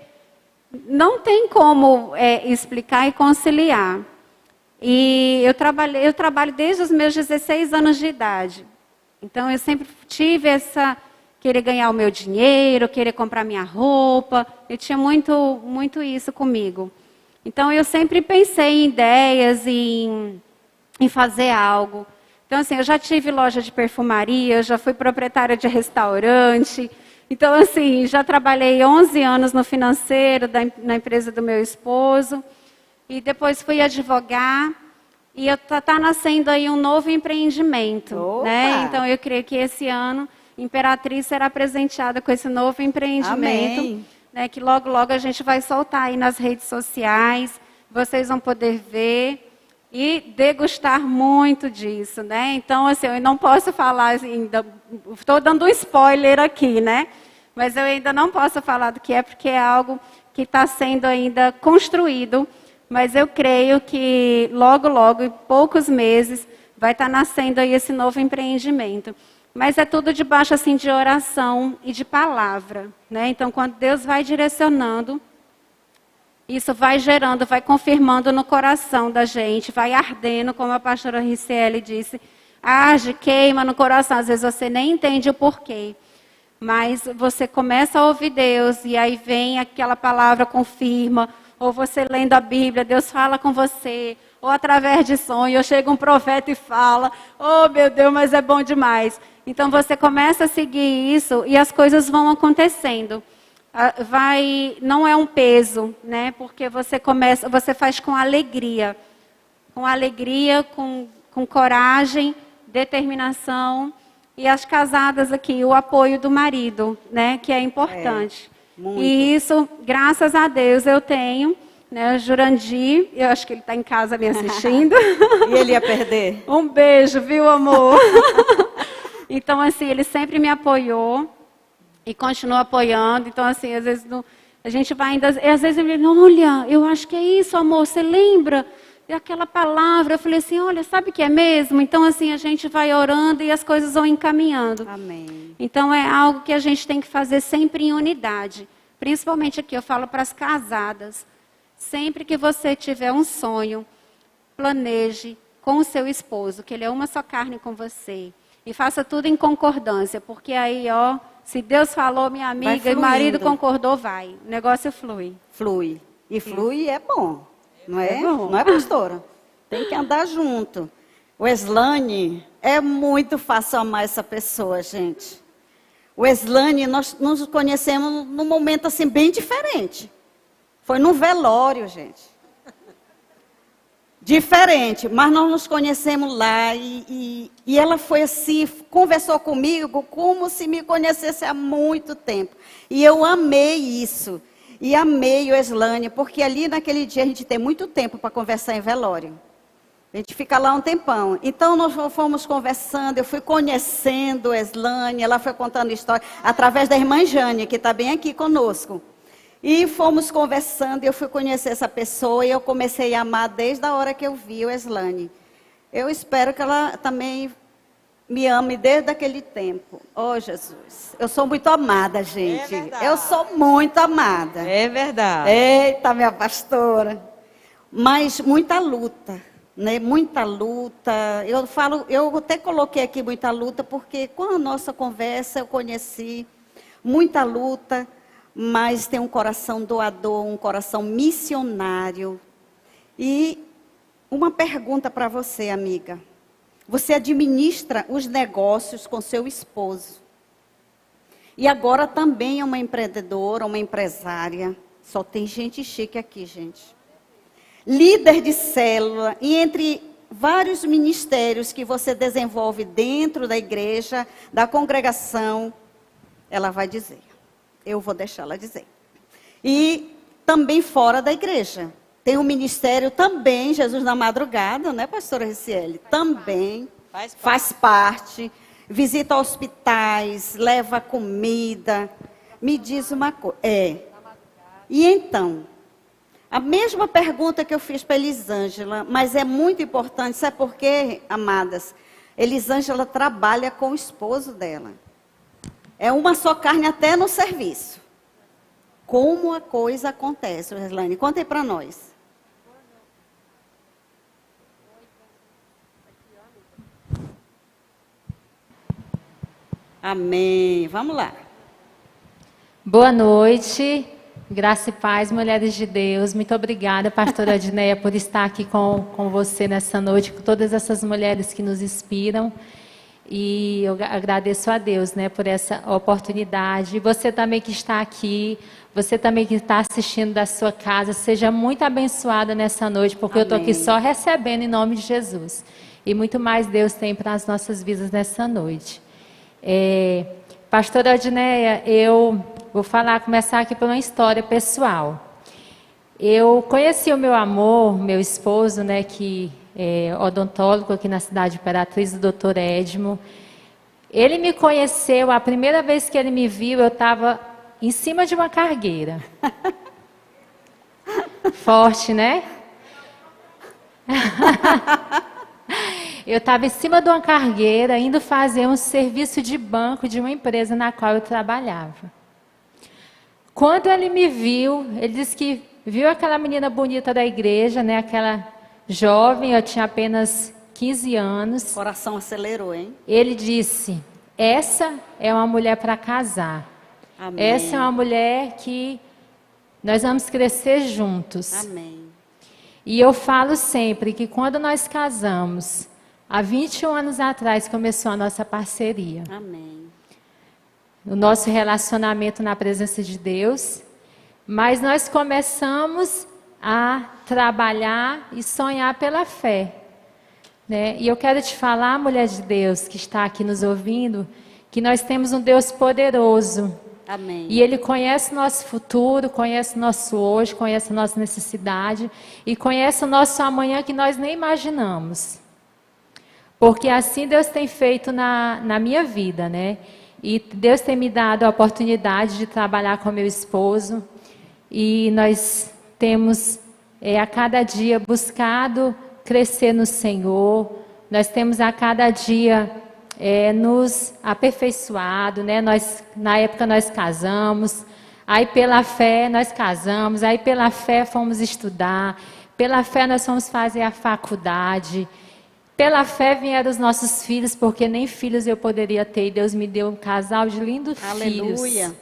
não tem como explicar e conciliar. E eu trabalho desde os meus 16 anos de idade. Então, eu sempre tive querer ganhar o meu dinheiro, querer comprar minha roupa. Eu tinha muito isso comigo. Então, eu sempre pensei em ideias, em fazer algo. Então, assim, eu já tive loja de perfumaria, eu já fui proprietária de restaurante. Então, assim, já trabalhei 11 anos no financeiro na empresa do meu esposo. E depois fui advogar. E está nascendo aí um novo empreendimento. Né? Então, eu creio que esse ano, Imperatriz será presenteada com esse novo empreendimento. Né, que logo, logo a gente vai soltar aí nas redes sociais. Vocês vão poder ver e degustar muito disso, né? Então, assim, eu não posso falar ainda, estou dando um spoiler aqui, né? Mas eu ainda não posso falar do que é, porque é algo que está sendo ainda construído. Mas eu creio que logo, logo, em poucos meses, vai estar nascendo aí esse novo empreendimento. Mas é tudo debaixo, assim, de oração e de palavra, né? Então, quando Deus vai direcionando, isso vai gerando, vai confirmando no coração da gente, vai ardendo, como a pastora Riciele disse, arde, queima no coração. Às vezes você nem entende o porquê, mas você começa a ouvir Deus e aí vem aquela palavra, confirma, ou você lendo a Bíblia, Deus fala com você, ou através de sonho, ou chega um profeta e fala, oh meu Deus, mas é bom demais. Então você começa a seguir isso e as coisas vão acontecendo. Não é um peso, né? Porque você faz com alegria, com coragem, determinação e as casadas aqui, o apoio do marido, né? Que é importante. E isso, graças a Deus, eu tenho, né? Jurandir, eu acho que ele está em casa me assistindo. E ele ia perder? Um beijo, viu, amor? Então, assim, ele sempre me apoiou. E continua apoiando. Então, assim, às vezes a gente vai ainda... Às vezes ele diz, olha, eu acho que é isso, amor. Você lembra daquela palavra? Eu falei assim, olha, sabe que é mesmo? Então, assim, a gente vai orando e as coisas vão encaminhando. Amém. Então, é algo que a gente tem que fazer sempre em unidade. Principalmente aqui, eu falo para as casadas. Sempre que você tiver um sonho, planeje com o seu esposo, que ele é uma só carne com você. E faça tudo em concordância, porque aí, ó... Se Deus falou, minha amiga, e o marido concordou, vai. O negócio flui. Flui. E flui é bom. Não é? É bom. Não é, pastora? Tem que andar junto. O Eslane, é muito fácil amar essa pessoa, gente. O Eslane, nós nos conhecemos num momento assim bem diferente. Foi num velório, gente. Diferente, mas nós nos conhecemos lá e ela foi assim, conversou comigo como se me conhecesse há muito tempo. E eu amei isso. E amei o Eslane, porque ali naquele dia a gente tem muito tempo para conversar em velório. A gente fica lá um tempão. Então nós fomos conversando, eu fui conhecendo o Eslane, ela foi contando história através da irmã Jane, que está bem aqui conosco. E fomos conversando, eu fui conhecer essa pessoa e eu comecei a amar desde a hora que eu vi o Eslane. Eu espero que ela também me ame desde aquele tempo. Oh, Jesus, eu sou muito amada, gente. Eu sou muito amada. É verdade. Eita, minha pastora. Mas muita luta, né? Muita luta. Eu até coloquei aqui muita luta, porque com a nossa conversa eu conheci muita luta. Mas tem um coração doador, um coração missionário. E uma pergunta para você, amiga. Você administra os negócios com seu esposo. E agora também é uma empreendedora, uma empresária. Só tem gente chique aqui, gente. Líder de célula, e entre vários ministérios que você desenvolve dentro da igreja, da congregação, ela vai dizer. Eu vou deixá-la dizer. E também fora da igreja. Tem um ministério também, Jesus na Madrugada, né, pastora Ricieli? Também faz parte. Visita hospitais, leva comida. Me diz uma coisa. E então, a mesma pergunta que eu fiz para Elisângela, mas é muito importante, sabe por quê, amadas? Elisângela trabalha com o esposo dela. É uma só carne até no serviço. Como a coisa acontece, Reslane? Conta aí para nós. Amém. Vamos lá. Boa noite. Graça e paz, mulheres de Deus. Muito obrigada, pastora Adneia, por estar aqui com você nessa noite, com todas essas mulheres que nos inspiram. E eu agradeço a Deus, né, por essa oportunidade. E você também que está aqui, você também que está assistindo da sua casa, seja muito abençoada nessa noite, porque eu estou aqui só recebendo em nome de Jesus. E muito mais Deus tem para as nossas vidas nessa noite. Pastora Adneia, eu vou começar aqui por uma história pessoal. Eu conheci o meu amor, meu esposo, né, que é odontólogo aqui na cidade de Imperatriz, o doutor Edmo. Ele me conheceu, a primeira vez que ele me viu, eu estava em cima de uma cargueira. Forte, né? Eu estava em cima de uma cargueira, indo fazer um serviço de banco de uma empresa na qual eu trabalhava. Quando ele me viu, ele disse que viu aquela menina bonita da igreja, né? Aquela jovem, eu tinha apenas 15 anos. O coração acelerou, hein? Ele disse, essa é uma mulher para casar. Amém. Essa é uma mulher que nós vamos crescer juntos. Amém. E eu falo sempre que quando nós casamos, há 21 anos atrás começou a nossa parceria. Amém. O nosso relacionamento na presença de Deus. Mas nós começamos a trabalhar e sonhar pela fé. Né? E eu quero te falar, mulher de Deus, que está aqui nos ouvindo, que nós temos um Deus poderoso. Amém. E Ele conhece o nosso futuro, conhece o nosso hoje, conhece a nossa necessidade e conhece o nosso amanhã que nós nem imaginamos. Porque assim Deus tem feito na minha vida, né? E Deus tem me dado a oportunidade de trabalhar com meu esposo. E nós temos a cada dia buscado crescer no Senhor. Nós temos a cada dia nos aperfeiçoado, né? Na época nós casamos, aí pela fé nós casamos, aí pela fé fomos estudar, pela fé nós fomos fazer a faculdade, pela fé vieram os nossos filhos, porque nem filhos eu poderia ter, e Deus me deu um casal de lindos filhos. Aleluia.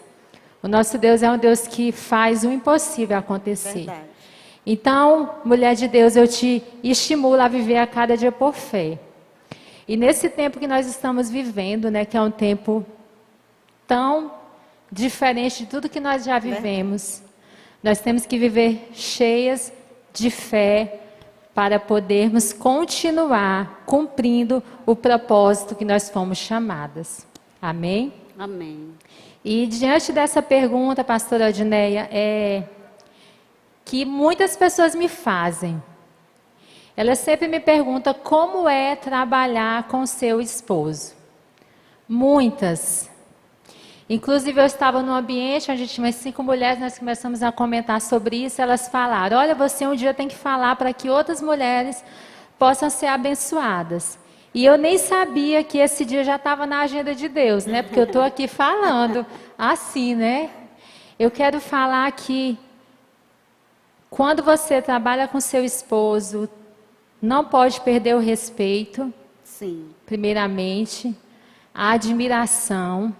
O nosso Deus é um Deus que faz o impossível acontecer. Verdade. Então, mulher de Deus, eu te estimulo a viver a cada dia por fé. E nesse tempo que nós estamos vivendo, né, que é um tempo tão diferente de tudo que nós já vivemos, nós temos que viver cheias de fé para podermos continuar cumprindo o propósito que nós fomos chamadas. Amém? Amém. E diante dessa pergunta, pastora Adneia, que muitas pessoas me fazem. Elas sempre me perguntam como é trabalhar com seu esposo. Muitas. Inclusive, eu estava num ambiente onde tinha umas 5 mulheres, nós começamos a comentar sobre isso, elas falaram, olha, você um dia tem que falar para que outras mulheres possam ser abençoadas. E eu nem sabia que esse dia já estava na agenda de Deus, né? Porque eu estou aqui falando assim, né? Eu quero falar que quando você trabalha com seu esposo, não pode perder o respeito, Sim. primeiramente, a admiração.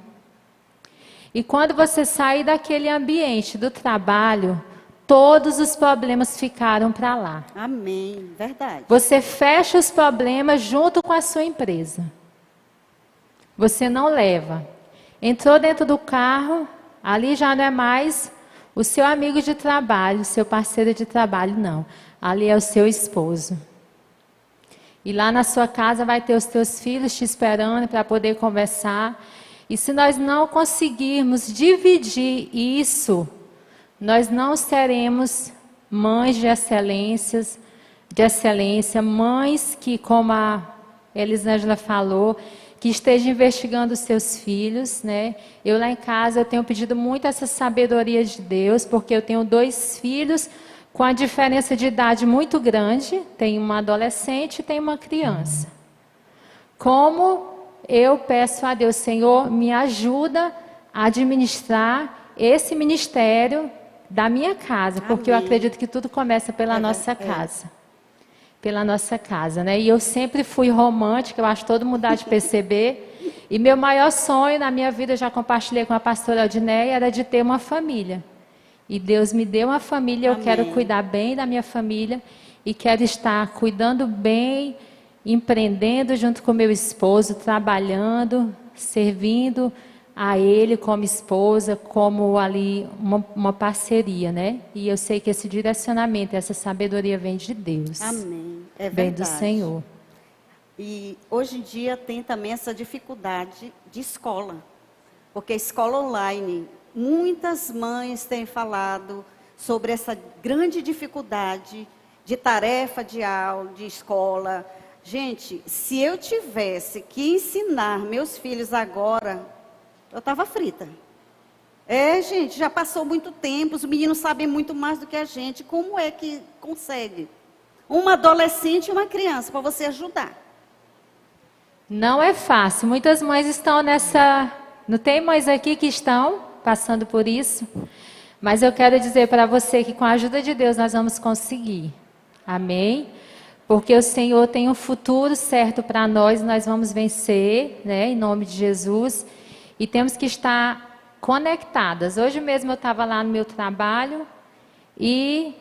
E quando você sair daquele ambiente do trabalho, todos os problemas ficaram para lá. Amém. Verdade. Você fecha os problemas junto com a sua empresa. Você não leva. Entrou dentro do carro, ali já não é mais o seu amigo de trabalho, o seu parceiro de trabalho, não. Ali é o seu esposo. E lá na sua casa vai ter os teus filhos te esperando para poder conversar. E se nós não conseguirmos dividir isso, nós não seremos mães de excelência, mães que, como a Elisângela falou, que esteja investigando os seus filhos, né? Eu lá em casa eu tenho pedido muito essa sabedoria de Deus, porque eu tenho 2 filhos com a diferença de idade muito grande, tenho uma adolescente e tenho uma criança. Como eu peço a Deus, Senhor, me ajuda a administrar esse ministério da minha casa, porque eu acredito que tudo começa pela nossa casa. Pela nossa casa, né? E eu sempre fui romântica, eu acho que todo mundo dá de perceber. E meu maior sonho na minha vida, eu já compartilhei com a pastora Aldinéia, era de ter uma família. E Deus me deu uma família, eu quero cuidar bem da minha família e quero estar cuidando bem, empreendendo junto com meu esposo, trabalhando, servindo a ele como esposa, como ali uma parceria, né? E eu sei que esse direcionamento, essa sabedoria vem de Deus. Amém. É verdade. Vem do Senhor. E hoje em dia tem também essa dificuldade de escola. Porque a escola online, muitas mães têm falado sobre essa grande dificuldade de tarefa de aula, de escola. Gente, se eu tivesse que ensinar meus filhos agora, eu estava frita. Gente, já passou muito tempo, os meninos sabem muito mais do que a gente. Como é que consegue? Uma adolescente e uma criança, para você ajudar. Não é fácil. Muitas mães estão nessa... Não tem mães aqui que estão passando por isso? Mas eu quero dizer para você que com a ajuda de Deus nós vamos conseguir. Amém? Porque o Senhor tem um futuro certo para nós, nós vamos vencer, né? Em nome de Jesus. E temos que estar conectadas. Hoje mesmo eu estava lá no meu trabalho e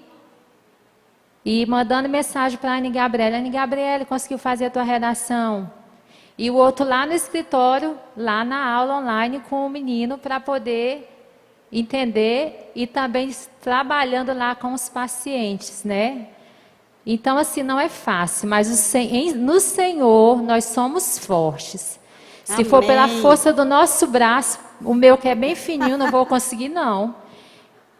mandando mensagem para a Anne Gabriele. Anne Gabriele, conseguiu fazer a tua redação? E o outro lá no escritório, lá na aula online com o menino para poder entender e também trabalhando lá com os pacientes, né? Então, assim, não é fácil, mas no Senhor nós somos fortes. Se for pela força do nosso braço, o meu que é bem fininho, não vou conseguir, não.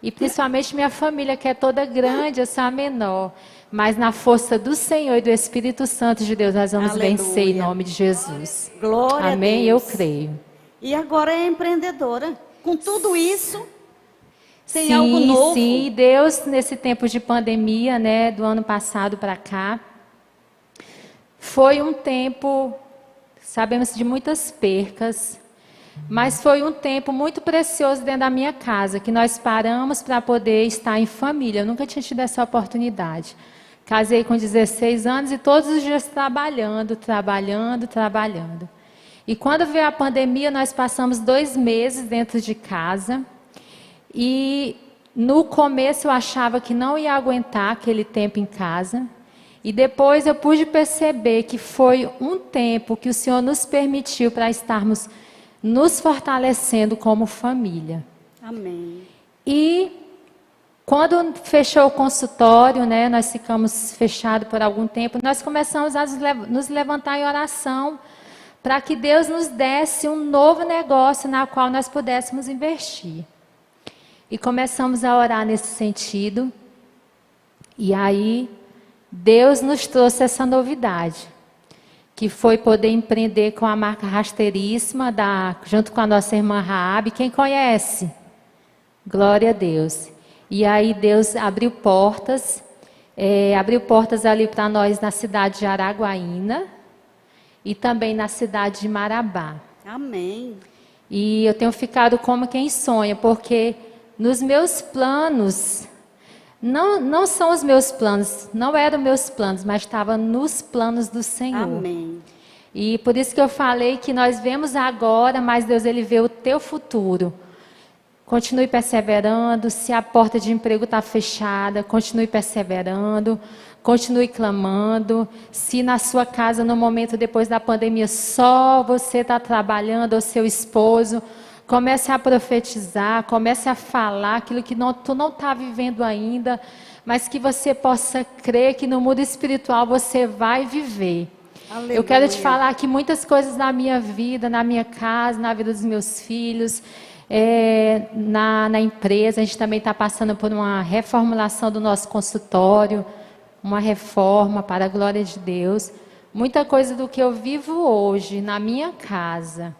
E principalmente minha família, que é toda grande, eu sou a menor. Mas na força do Senhor e do Espírito Santo de Deus, nós vamos vencer em nome de Jesus. Glória Amém? a Deus. Eu creio. E agora é empreendedora. Com tudo isso, tem algo novo. Sim, Deus, nesse tempo de pandemia, né, do ano passado para cá, foi um tempo... Sabemos de muitas percas, mas foi um tempo muito precioso dentro da minha casa, que nós paramos para poder estar em família. Eu nunca tinha tido essa oportunidade. Casei com 16 anos e todos os dias trabalhando. E quando veio a pandemia, nós passamos 2 meses dentro de casa. E no começo eu achava que não ia aguentar aquele tempo em casa. E depois eu pude perceber que foi um tempo que o Senhor nos permitiu para estarmos nos fortalecendo como família. Amém. E quando fechou o consultório, né, nós ficamos fechados por algum tempo, nós começamos a nos levantar em oração para que Deus nos desse um novo negócio na qual nós pudéssemos investir. E começamos a orar nesse sentido. E aí... Deus nos trouxe essa novidade, que foi poder empreender com a marca Rasteiríssima, junto com a nossa irmã Raabe. Quem conhece? Glória a Deus. E aí Deus abriu portas ali para nós na cidade de Araguaína e também na cidade de Marabá. Amém. E eu tenho ficado como quem sonha, porque nos meus planos... Não são os meus planos, não eram meus planos, mas estava nos planos do Senhor. Amém. E por isso que eu falei que nós vemos agora, mas Deus, Ele vê o teu futuro. Continue perseverando, se a porta de emprego está fechada, continue perseverando, continue clamando. Se na sua casa, no momento depois da pandemia, só você está trabalhando, ou seu esposo, Comece a profetizar, comece a falar aquilo que tu não está vivendo ainda, mas que você possa crer que no mundo espiritual você vai viver. Aleluia. Eu quero te falar que muitas coisas na minha vida, na minha casa, na vida dos meus filhos, na empresa, a gente também está passando por uma reformulação do nosso consultório, uma reforma para a glória de Deus. Muita coisa do que eu vivo hoje na minha casa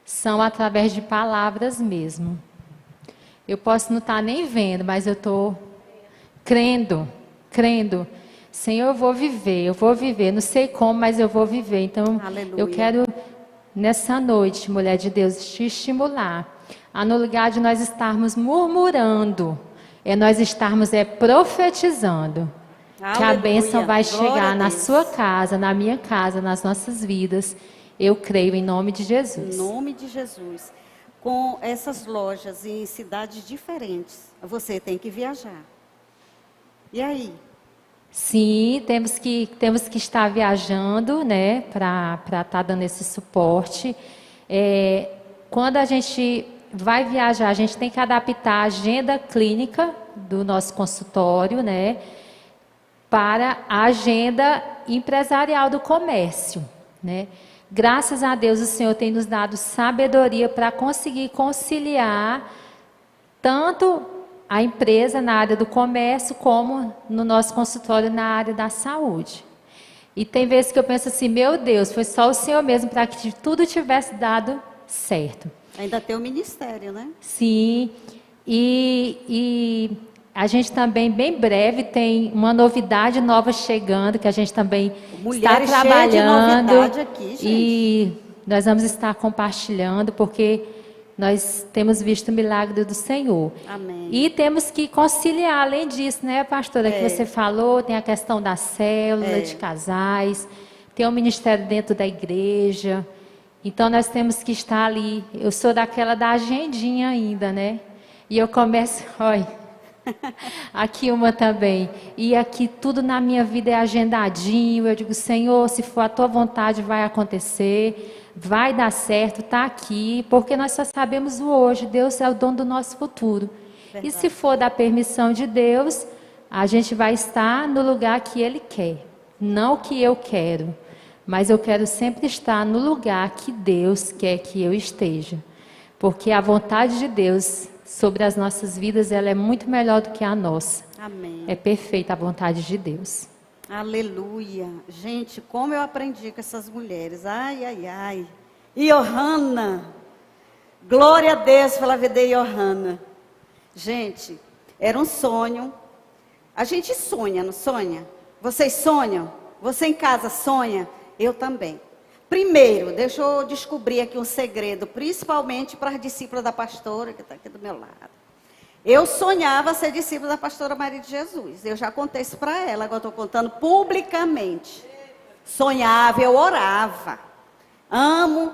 são através de palavras mesmo. Eu posso não estar nem vendo, mas eu estou crendo. Senhor, eu vou viver, não sei como, mas eu vou viver. Então, Aleluia. eu quero, nessa noite, mulher de Deus, te estimular a, no lugar de nós estarmos murmurando, nós estarmos profetizando. Que a Aleluia. bênção vai Glória chegar a na Deus. sua casa, na minha casa, nas nossas vidas. Eu creio em nome de Jesus. Em nome de Jesus. Com essas lojas em cidades diferentes, você tem que viajar. E aí? Sim, temos que estar viajando, né, para estar dando esse suporte. Quando a gente vai viajar, a gente tem que adaptar a agenda clínica do nosso consultório, né, para a agenda empresarial do comércio, né? Graças a Deus o Senhor tem nos dado sabedoria para conseguir conciliar tanto a empresa na área do comércio como no nosso consultório na área da saúde. E tem vezes que eu penso assim, meu Deus, foi só o Senhor mesmo para que tudo tivesse dado certo. Ainda tem o ministério, né? Sim, e a gente também, bem breve, tem uma novidade nova chegando, que a gente também Mulheres está cheias de trabalhando. novidade aqui, gente. E nós vamos estar compartilhando, porque nós temos visto o milagre do Senhor. Amém. E temos que conciliar, além disso, né, pastora, que você falou, tem a questão da célula, de casais, tem o ministério dentro da igreja. Então, nós temos que estar ali. Eu sou daquela da agendinha ainda, né? E eu começo, olha, aqui uma também. E aqui tudo na minha vida é agendadinho. Eu digo, Senhor, se for a tua vontade, vai acontecer. Vai dar certo, está aqui. Porque nós só sabemos o hoje. Deus é o dono do nosso futuro. Verdade. E se for da permissão de Deus, a gente vai estar no lugar que Ele quer. Não o que eu quero. Mas eu quero sempre estar no lugar que Deus quer que eu esteja. Porque a vontade de Deus sobre as nossas vidas, ela é muito melhor do que a nossa. Amém. É perfeita a vontade de Deus. Aleluia. Gente, como eu aprendi com essas mulheres. Ai, ai, ai. E Johanna. Glória a Deus pela vida de Johanna. Gente, era um sonho. A gente sonha, não sonha? Vocês sonham? Você em casa sonha? Eu também. Primeiro, deixa eu descobrir aqui um segredo, principalmente para as discípulas da pastora, que está aqui do meu lado. Eu sonhava ser discípula da pastora Maria de Jesus. Eu já contei isso para ela, agora estou contando publicamente. Sonhava, eu orava. Amo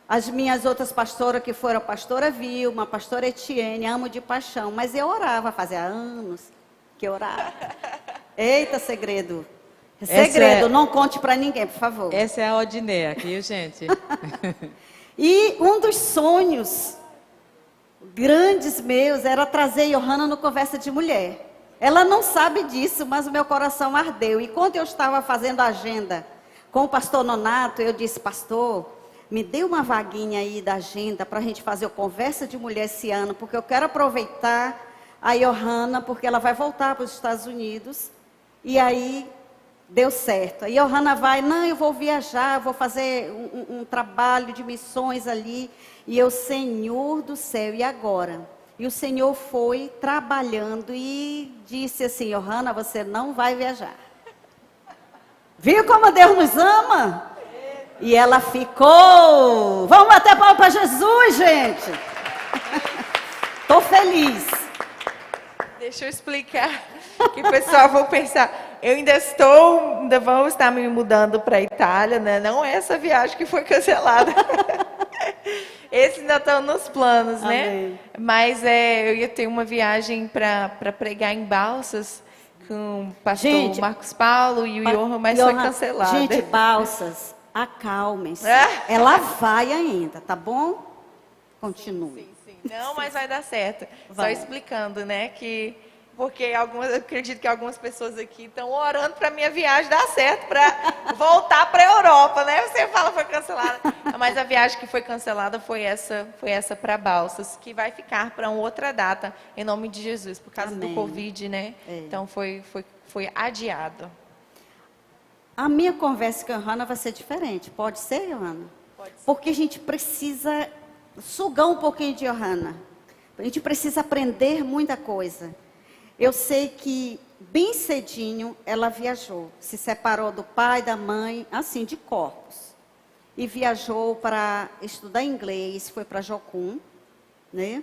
as minhas outras pastoras, que foram a pastora Vilma, a pastora Etienne, amo de paixão. Mas eu orava, fazia anos que eu orava. Eita, segredo. Segredo, não conte para ninguém, por favor. Essa é a Odineia aqui, gente. E um dos sonhos grandes meus era trazer Johanna no Conversa de Mulher. Ela não sabe disso, mas o meu coração ardeu. E quando eu estava fazendo a agenda com o pastor Nonato, eu disse, pastor, me dê uma vaguinha aí da agenda para a gente fazer o Conversa de Mulher esse ano, porque eu quero aproveitar a Johanna, porque ela vai voltar para os Estados Unidos. E aí deu certo. Aí a Johanna vai, não, eu vou viajar, vou fazer um trabalho de missões ali. E eu, Senhor do céu, e agora? E o Senhor foi trabalhando e disse assim, Johanna, você não vai viajar. Viu como Deus nos ama? E ela ficou. Vamos bater palma para Jesus, gente. Estou feliz. Deixa eu explicar, que o pessoal vai pensar, eu ainda vou estar me mudando para a Itália, né? Não é essa viagem que foi cancelada. Esse ainda estão nos planos, né? Amém. Mas eu ia ter uma viagem para pregar em Balsas com o pastor Gente, Marcos Paulo e o Johan, mas foi cancelada. Gente, Balsas, acalmem-se. Ela vai ainda, tá bom? Continue. Sim. Não, mas vai dar certo. Vai. Só explicando, né, porque eu acredito que algumas pessoas aqui estão orando para minha viagem dar certo, para voltar para a Europa, né? Você fala foi cancelada, mas a viagem que foi cancelada foi essa para Balsas, que vai ficar para uma outra data, em nome de Jesus, por causa Amém. do Covid, né? É. Então foi adiado. A minha conversa com a Johanna vai ser diferente. Pode ser, Johanna? Pode ser. Porque a gente precisa sugar um pouquinho de Johanna. A gente precisa aprender muita coisa. Eu sei que bem cedinho ela viajou. Se separou do pai, da mãe, assim, de corpos. E viajou para estudar inglês, foi para Jocum, né?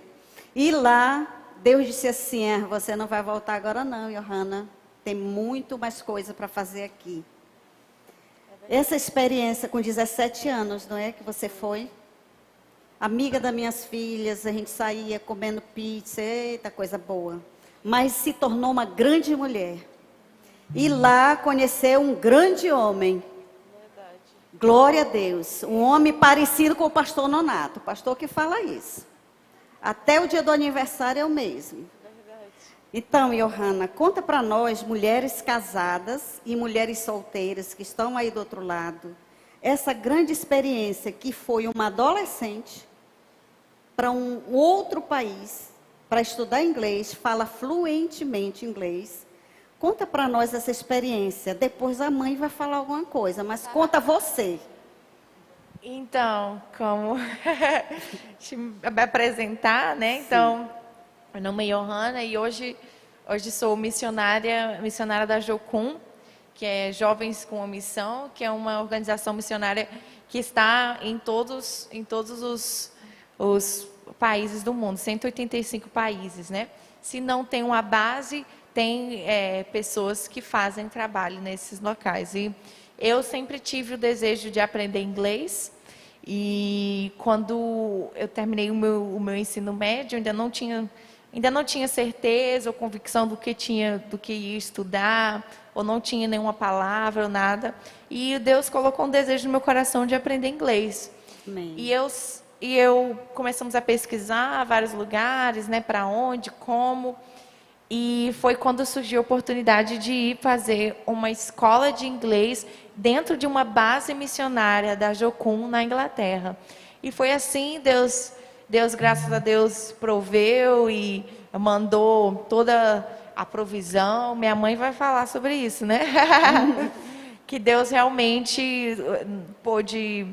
E lá, Deus disse assim, você não vai voltar agora não, Johanna. Tem muito mais coisa para fazer aqui. Essa experiência com 17 anos, não é que você foi? Amiga das minhas filhas, a gente saía comendo pizza, eita, coisa boa. Mas se tornou uma grande mulher. E lá conheceu um grande homem. Verdade. Glória a Deus. Um homem parecido com o pastor Nonato, o pastor que fala isso. Até o dia do aniversário é o mesmo. Então, Johanna, conta para nós, mulheres casadas e mulheres solteiras que estão aí do outro lado, essa grande experiência que foi uma adolescente para um outro país, para estudar inglês, fala fluentemente inglês. Conta para nós essa experiência. Depois a mãe vai falar alguma coisa, mas conta você. Então, como me apresentar, né? Então, meu nome é Johanna e hoje sou missionária da Jocum, que é Jovens com a Missão, que é uma organização missionária que está em todos os países do mundo, 185 países, né? Se não tem uma base, tem pessoas que fazem trabalho nesses locais. E eu sempre tive o desejo de aprender inglês. E quando eu terminei o meu ensino médio, ainda não tinha certeza ou convicção do que ia estudar, ou não tinha nenhuma palavra ou nada. E Deus colocou um desejo no meu coração de aprender inglês. Amém. E eu começamos a pesquisar vários lugares, né, para onde, como. E foi quando surgiu a oportunidade de ir fazer uma escola de inglês dentro de uma base missionária da Jocum, na Inglaterra. E foi assim, Deus, graças a Deus, proveu e mandou toda a provisão. Minha mãe vai falar sobre isso, né? Que Deus realmente pôde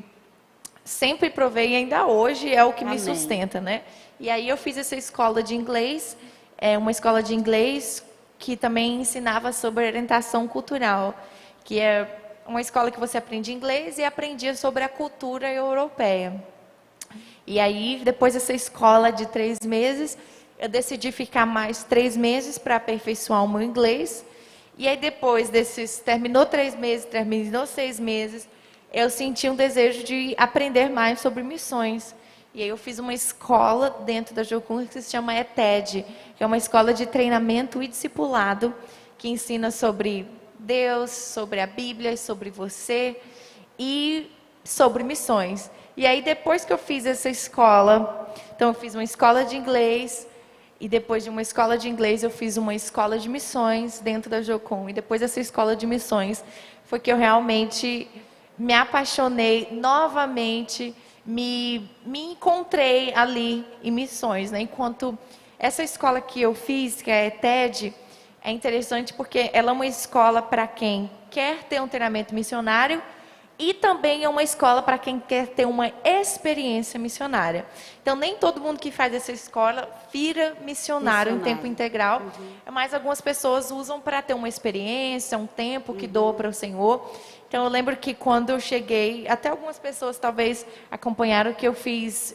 sempre prover e ainda hoje é o que me sustenta, né? E aí eu fiz essa escola de inglês, uma escola de inglês que também ensinava sobre orientação cultural, que é uma escola que você aprende inglês e aprendia sobre a cultura europeia. E aí, depois dessa escola de 3 meses, eu decidi ficar mais 3 meses para aperfeiçoar o meu inglês. E aí, depois terminou 3 meses, terminou 6 meses, eu senti um desejo de aprender mais sobre missões. E aí eu fiz uma escola dentro da Jocum que se chama ETED, que é uma escola de treinamento e discipulado, que ensina sobre Deus, sobre a Bíblia, sobre você e sobre missões. E aí depois que eu fiz essa escola, então eu fiz uma escola de inglês, e depois de uma escola de inglês eu fiz uma escola de missões dentro da Jocum. E depois dessa escola de missões foi que eu realmente me apaixonei novamente, me encontrei ali em missões, né? Enquanto essa escola que eu fiz, que é a ETED, é interessante porque ela é uma escola para quem quer ter um treinamento missionário e também é uma escola para quem quer ter uma experiência missionária. Então, nem todo mundo que faz essa escola vira missionário em tempo integral, mas algumas pessoas usam para ter uma experiência, um tempo que doa para o Senhor. Então, eu lembro que quando eu cheguei, até algumas pessoas talvez acompanharam que eu fiz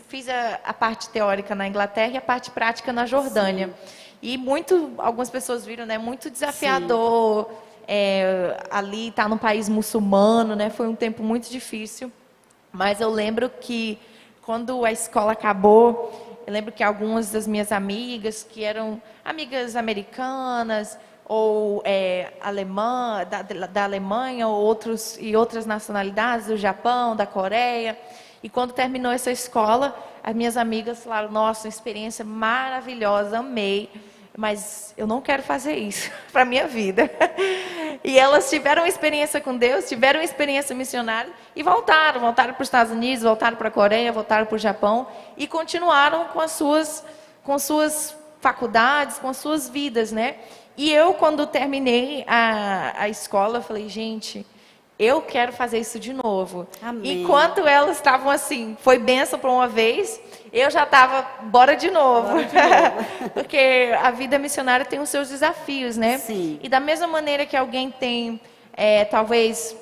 a parte teórica na Inglaterra e a parte prática na Jordânia. Sim. E algumas pessoas viram, né, muito desafiador. Ali estar num país muçulmano, né? Foi um tempo muito difícil, mas eu lembro que quando a escola acabou, eu lembro que algumas das minhas amigas, que eram amigas americanas ou da Alemanha ou outras nacionalidades, do Japão, da Coreia, E quando terminou essa escola, as minhas amigas falaram, nossa, uma experiência maravilhosa, amei, mas eu não quero fazer isso para a minha vida. E elas tiveram experiência com Deus, tiveram experiência missionária e voltaram para os Estados Unidos, voltaram para a Coreia, voltaram para o Japão e continuaram com as suas faculdades, com as suas vidas, né? E eu, quando terminei a escola, falei, gente, eu quero fazer isso de novo. Amém. Enquanto elas estavam assim, foi bênção para uma vez, eu já estava, bora de novo. Porque a vida missionária tem os seus desafios, né? Sim. E da mesma maneira que alguém tem, talvez,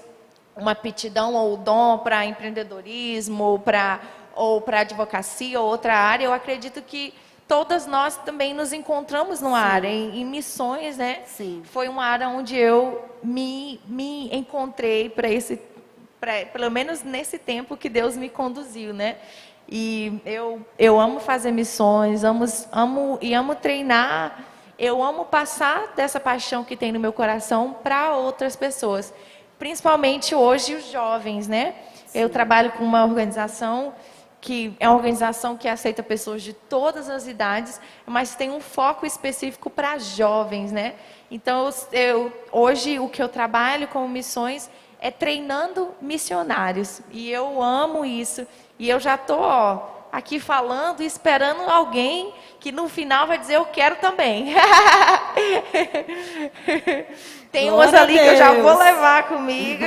uma aptidão ou dom para empreendedorismo, ou para advocacia, ou outra área, eu acredito que todas nós também nos encontramos numa área, em missões, né? Sim. Foi uma área onde eu me encontrei pelo menos nesse tempo que Deus me conduziu, né? E eu amo fazer missões, amo treinar, eu amo passar dessa paixão que tem no meu coração para outras pessoas, principalmente hoje os jovens, né? Sim. Eu trabalho com uma organização que é uma organização que aceita pessoas de todas as idades, mas tem um foco específico para jovens, né? Então, hoje, o que eu trabalho com missões é treinando missionários. E eu amo isso. E eu já estou aqui falando e esperando alguém que no final vai dizer, eu quero também. Tem umas ali que eu já vou levar comigo.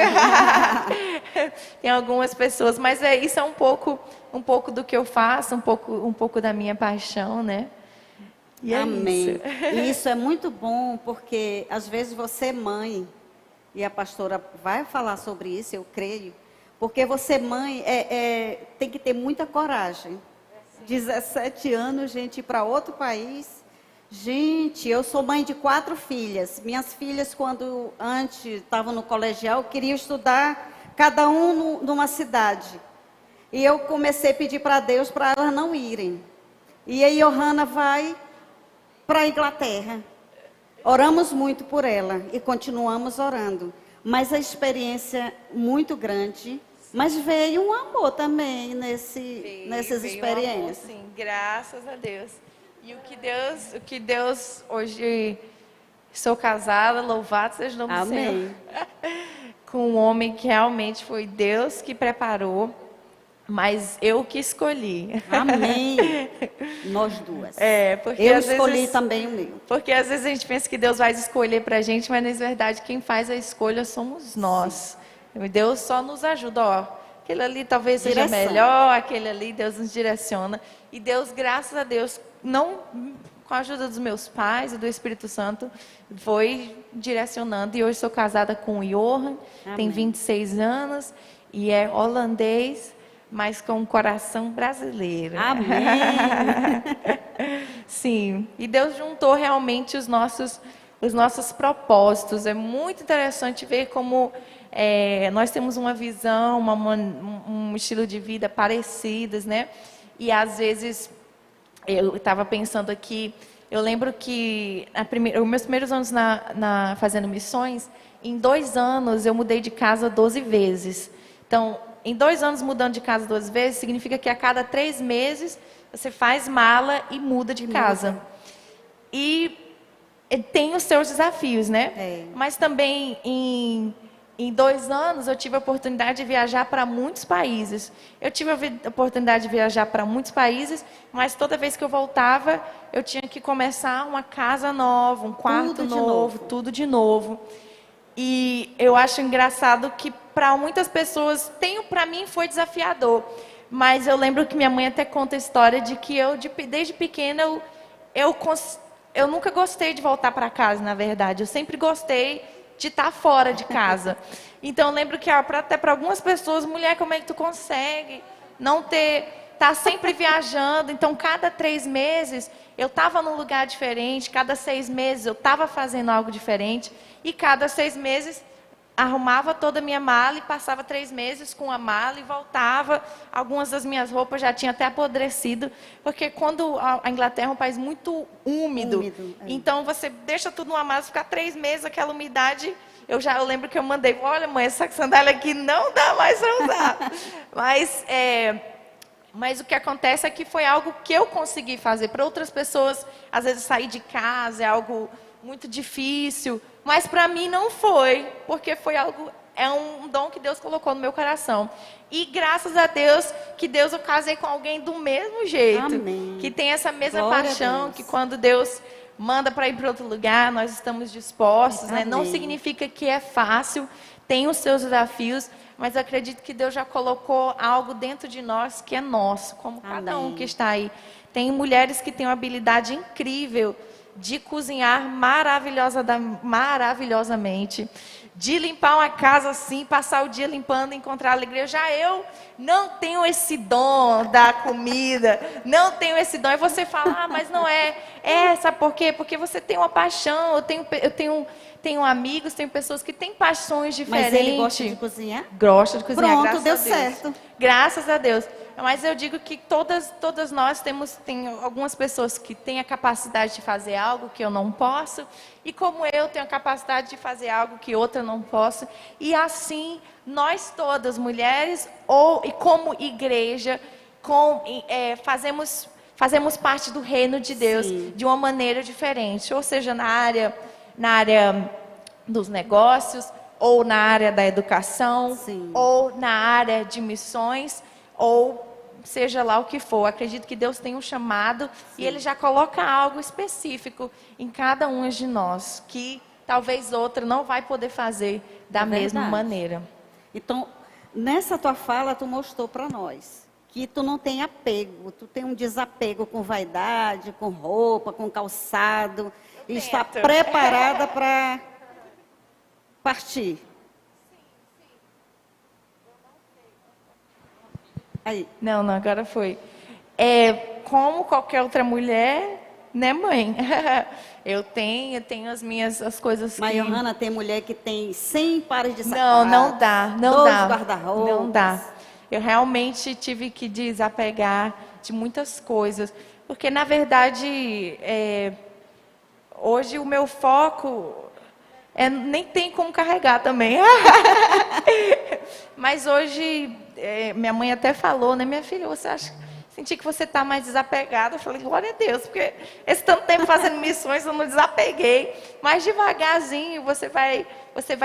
Tem algumas pessoas, mas isso é um pouco do que eu faço, um pouco da minha paixão, né? E Amém. E isso é muito bom, porque às vezes você mãe, e a pastora vai falar sobre isso, eu creio, porque você mãe tem que ter muita coragem. 17 anos, gente, ir para outro país. Gente, eu sou mãe de 4 filhas. Minhas filhas, quando antes estavam no colegial, queriam estudar cada um numa cidade. E eu comecei a pedir para Deus para elas não irem. E aí Johanna vai para a Inglaterra. Oramos muito por ela e continuamos orando. Mas a experiência muito grande. Mas veio um amor também nessas experiências. Um amor, sim, graças a Deus. E o que Deus hoje, sou casada, louvado seja o nome do Senhor. Amém. Com um homem que realmente foi Deus que preparou, mas eu que escolhi. Amém. Nós duas. Porque eu às escolhi vezes, também o meu. Porque às vezes a gente pensa que Deus vai escolher para a gente, mas na verdade quem faz a escolha somos nós. Sim. Deus só nos ajuda, aquele ali talvez seja melhor, aquele ali Deus nos direciona. E Deus, graças a Deus, não com a ajuda dos meus pais e do Espírito Santo, foi direcionando. E hoje sou casada com o Johan, tem 26 anos e é holandês, mas com um coração brasileiro. Amém. Sim, e Deus juntou realmente os nossos propósitos. É muito interessante ver como nós temos uma visão, um estilo de vida parecidos, né? E às vezes, eu estava pensando aqui, eu lembro que os meus primeiros anos fazendo missões, em 2 anos eu mudei de casa 12 vezes. Então, em 2 anos mudando de casa 12 vezes, significa que a cada 3 meses você faz mala e muda de casa. E tem os seus desafios, né? Mas também em 2 anos eu tive a oportunidade de viajar para muitos países. Eu tive a oportunidade de viajar para muitos países, mas toda vez que eu voltava, eu tinha que começar uma casa nova, um quarto novo, tudo de novo. E eu acho engraçado que para muitas pessoas, para mim foi desafiador. Mas eu lembro que minha mãe até conta a história de que desde pequena, eu nunca gostei de voltar para casa, na verdade. Eu sempre gostei de estar fora de casa. Então, eu lembro que até para algumas pessoas, mulher, como é que tu consegue não tá sempre viajando? Então, cada 3 meses, eu estava num lugar diferente. Cada 6 meses, eu estava fazendo algo diferente. E cada 6 meses, arrumava toda a minha mala e passava 3 meses com a mala e voltava. Algumas das minhas roupas já tinham até apodrecido, porque quando a Inglaterra é um país muito úmido, então você deixa tudo numa mala, ficar 3 meses, aquela umidade. Eu lembro que eu mandei, olha mãe, essa sandália aqui não dá mais para usar. Mas o que acontece é que foi algo que eu consegui fazer. Para outras pessoas, às vezes sair de casa é algo muito difícil, mas para mim não foi, porque é um dom que Deus colocou no meu coração. E graças a Deus, eu casei com alguém do mesmo jeito. Amém. Que tem essa mesma Glória paixão, a Deus. que quando Deus manda para ir para outro lugar, nós estamos dispostos, né? Não Amém. significa que é fácil, tem os seus desafios, mas eu acredito que Deus já colocou algo dentro de nós que é nosso, como cada um Amém. que está aí. Tem mulheres que têm uma habilidade incrível de cozinhar maravilhosamente, de limpar uma casa assim, passar o dia limpando, encontrar alegria. Eu não tenho esse dom da comida, não tenho esse dom. E você fala, mas não é. Sabe por quê? Porque você tem uma paixão, eu tenho amigos, tenho pessoas que têm paixões diferentes. Mas ele gosta de cozinhar? Gosta de cozinhar, Pronto, graças deu a Deus. certo. Graças a Deus. Mas eu digo que todas nós tem algumas pessoas que têm a capacidade de fazer algo que eu não posso, e como eu tenho a capacidade de fazer algo que outra não posso, e assim nós todas, mulheres, e como igreja, fazemos parte do reino de Deus. Sim. De uma maneira diferente, ou seja, na área dos negócios, ou na área da educação, sim, ou na área de missões, ou seja lá o que for. Acredito que Deus tem um chamado, sim, e Ele já coloca algo específico em cada um de nós, que talvez outra não vai poder fazer da mesma maneira. Então, nessa tua fala, tu mostrou para nós que tu não tem apego, tu tem um desapego com vaidade, com roupa, com calçado, e está preparada para partir. Aí. Não, agora foi. Como qualquer outra mulher, né, mãe? Eu tenho as coisas Mas, que... Johanna, tem mulher que tem 100 pares de sapatos. Não dá. 12 guarda-roupas. Não dá. Eu realmente tive que desapegar de muitas coisas. Porque, na verdade, hoje o meu foco... nem tem como carregar também. Mas hoje, minha mãe até falou, né? Minha filha, senti que você está mais desapegada. Eu falei, glória a Deus, porque esse tanto tempo fazendo missões, eu não desapeguei. Mas devagarzinho, você vai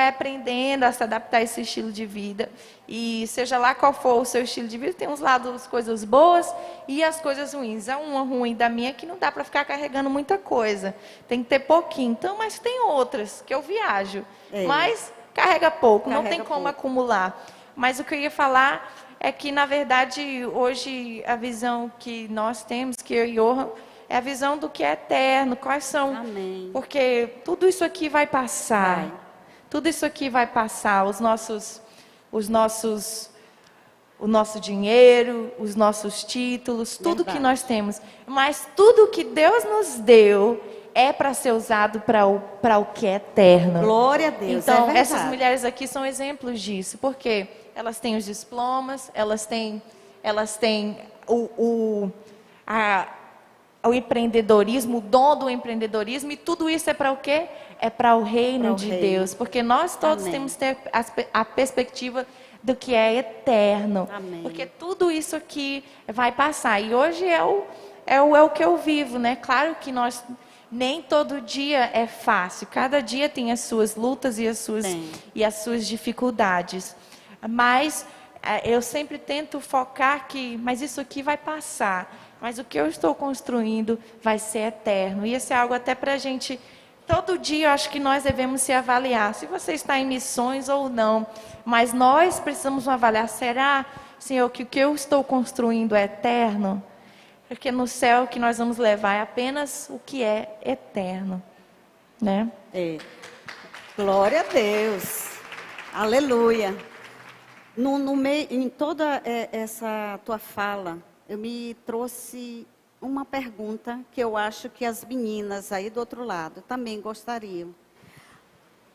aprendendo a se adaptar a esse estilo de vida. E seja lá qual for o seu estilo de vida, tem uns lados, as coisas boas e as coisas ruins. Uma ruim da minha que não dá para ficar carregando muita coisa. Tem que ter pouquinho. Então, mas tem outras que eu viajo. Mas carrega pouco, não tem como acumular. Mas o que eu ia falar é que, na verdade, hoje a visão que nós temos, que eu e Johan, é a visão do que é eterno. Quais são? Amém. Porque tudo isso aqui vai passar. Tudo isso aqui vai passar. O nosso dinheiro, os nossos títulos, tudo que nós temos. Mas tudo que Deus nos deu é para ser usado para o que é eterno. Glória a Deus. Então, essas mulheres aqui são exemplos disso, porque elas têm os diplomas, elas têm o empreendedorismo, o dom do empreendedorismo, e tudo isso é para o quê? É para o reino de Deus, porque nós todos temos que ter a perspectiva do que é eterno. Amém. Porque tudo isso aqui vai passar. E hoje é o que eu vivo, né? Claro que nem todo dia é fácil. Cada dia tem as suas lutas e as suas dificuldades. Mas eu sempre tento focar mas isso aqui vai passar. Mas o que eu estou construindo vai ser eterno. E isso é algo até para a gente... Todo dia eu acho que nós devemos se avaliar. Se você está em missões ou não. Mas nós precisamos avaliar. Será, Senhor, que o que eu estou construindo é eterno? Porque no céu o que nós vamos levar é apenas o que é eterno. Né? Glória a Deus. Aleluia. Em toda essa tua fala, eu me trouxe uma pergunta que eu acho que as meninas aí do outro lado também gostariam.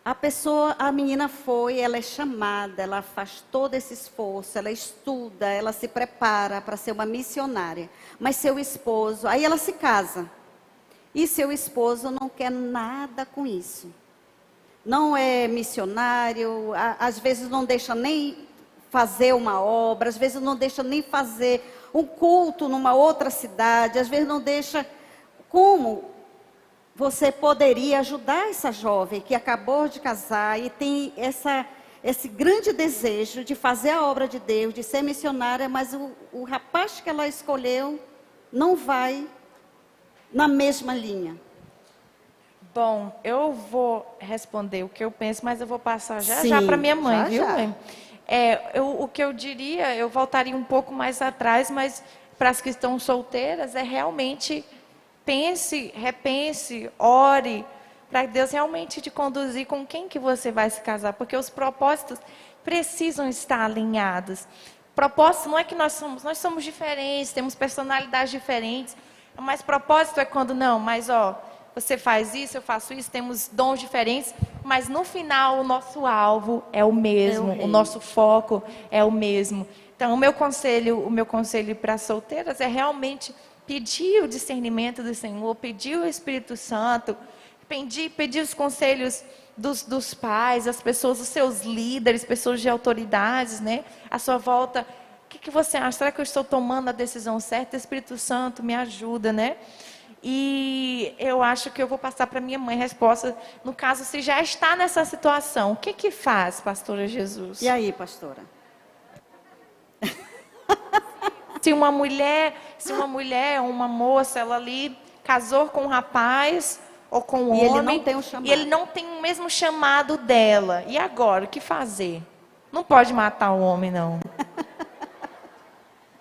A menina foi, ela é chamada, ela faz todo esse esforço, ela estuda, ela se prepara para ser uma missionária. Mas seu esposo, aí ela se casa. E seu esposo não quer nada com isso. Não é missionário, às vezes não deixa nem fazer uma obra, às vezes não deixa nem fazer um culto numa outra cidade, às vezes não deixa. Como você poderia ajudar essa jovem que acabou de casar e tem esse grande desejo de fazer a obra de Deus, de ser missionária, mas o rapaz que ela escolheu não vai na mesma linha? Bom, eu vou responder o que eu penso, mas eu vou passar já Sim, para minha mãe, já, viu, já. mãe? O que eu diria, eu voltaria um pouco mais atrás, mas para as que estão solteiras, é realmente pense, repense, ore, para Deus realmente te conduzir com quem que você vai se casar, porque os propósitos precisam estar alinhados. Propósito não é que nós somos diferentes, temos personalidades diferentes, mas propósito é quando não, mas você faz isso, eu faço isso, temos dons diferentes, mas no final o nosso alvo é o mesmo, o nosso foco é o mesmo. Então o meu conselho para solteiras é realmente pedir o discernimento do Senhor, pedir o Espírito Santo, pedir os conselhos dos pais, as pessoas, os seus líderes, pessoas de autoridades, né, à sua volta. O que você acha? Será que eu estou tomando a decisão certa? O Espírito Santo me ajuda, né? E eu acho que eu vou passar para minha mãe a resposta. No caso, se já está nessa situação, o que faz, pastora Jesus? E aí, pastora? Se uma mulher, uma moça, ela ali casou com um rapaz ou com um E ele homem, não tem o chamado. e ele não tem o mesmo chamado dela. E agora, o que fazer? Não pode matar o homem, não.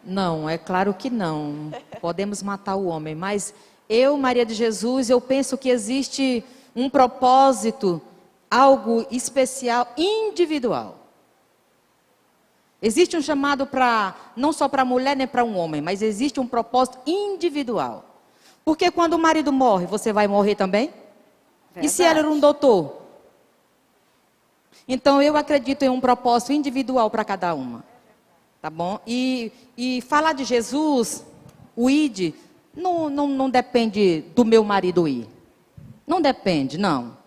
Não, é claro que não. Podemos matar o homem, mas eu, Maria de Jesus, eu penso que existe um propósito, algo especial, individual. Existe um chamado não só para a mulher nem para um homem, mas existe um propósito individual. Porque quando o marido morre, você vai morrer também? Verdade. E se ela era um doutor? Então eu acredito em um propósito individual para cada uma. Tá bom? E falar de Jesus, o ID, não depende do meu marido ir. Não depende, não.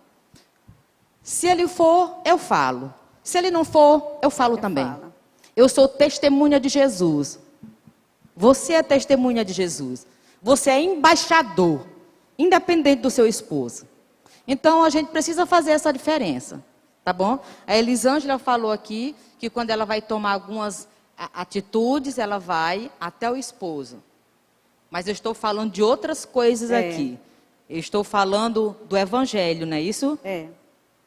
Se ele for, eu falo. Se ele não for, eu falo também. Fala. Eu sou testemunha de Jesus. Você é testemunha de Jesus. Você é embaixador, independente do seu esposo. Então a gente precisa fazer essa diferença. Tá bom? A Elisângela falou aqui que quando ela vai tomar algumas atitudes, ela vai até o esposo. Mas eu estou falando de outras coisas aqui. Eu estou falando do evangelho, não é isso? É.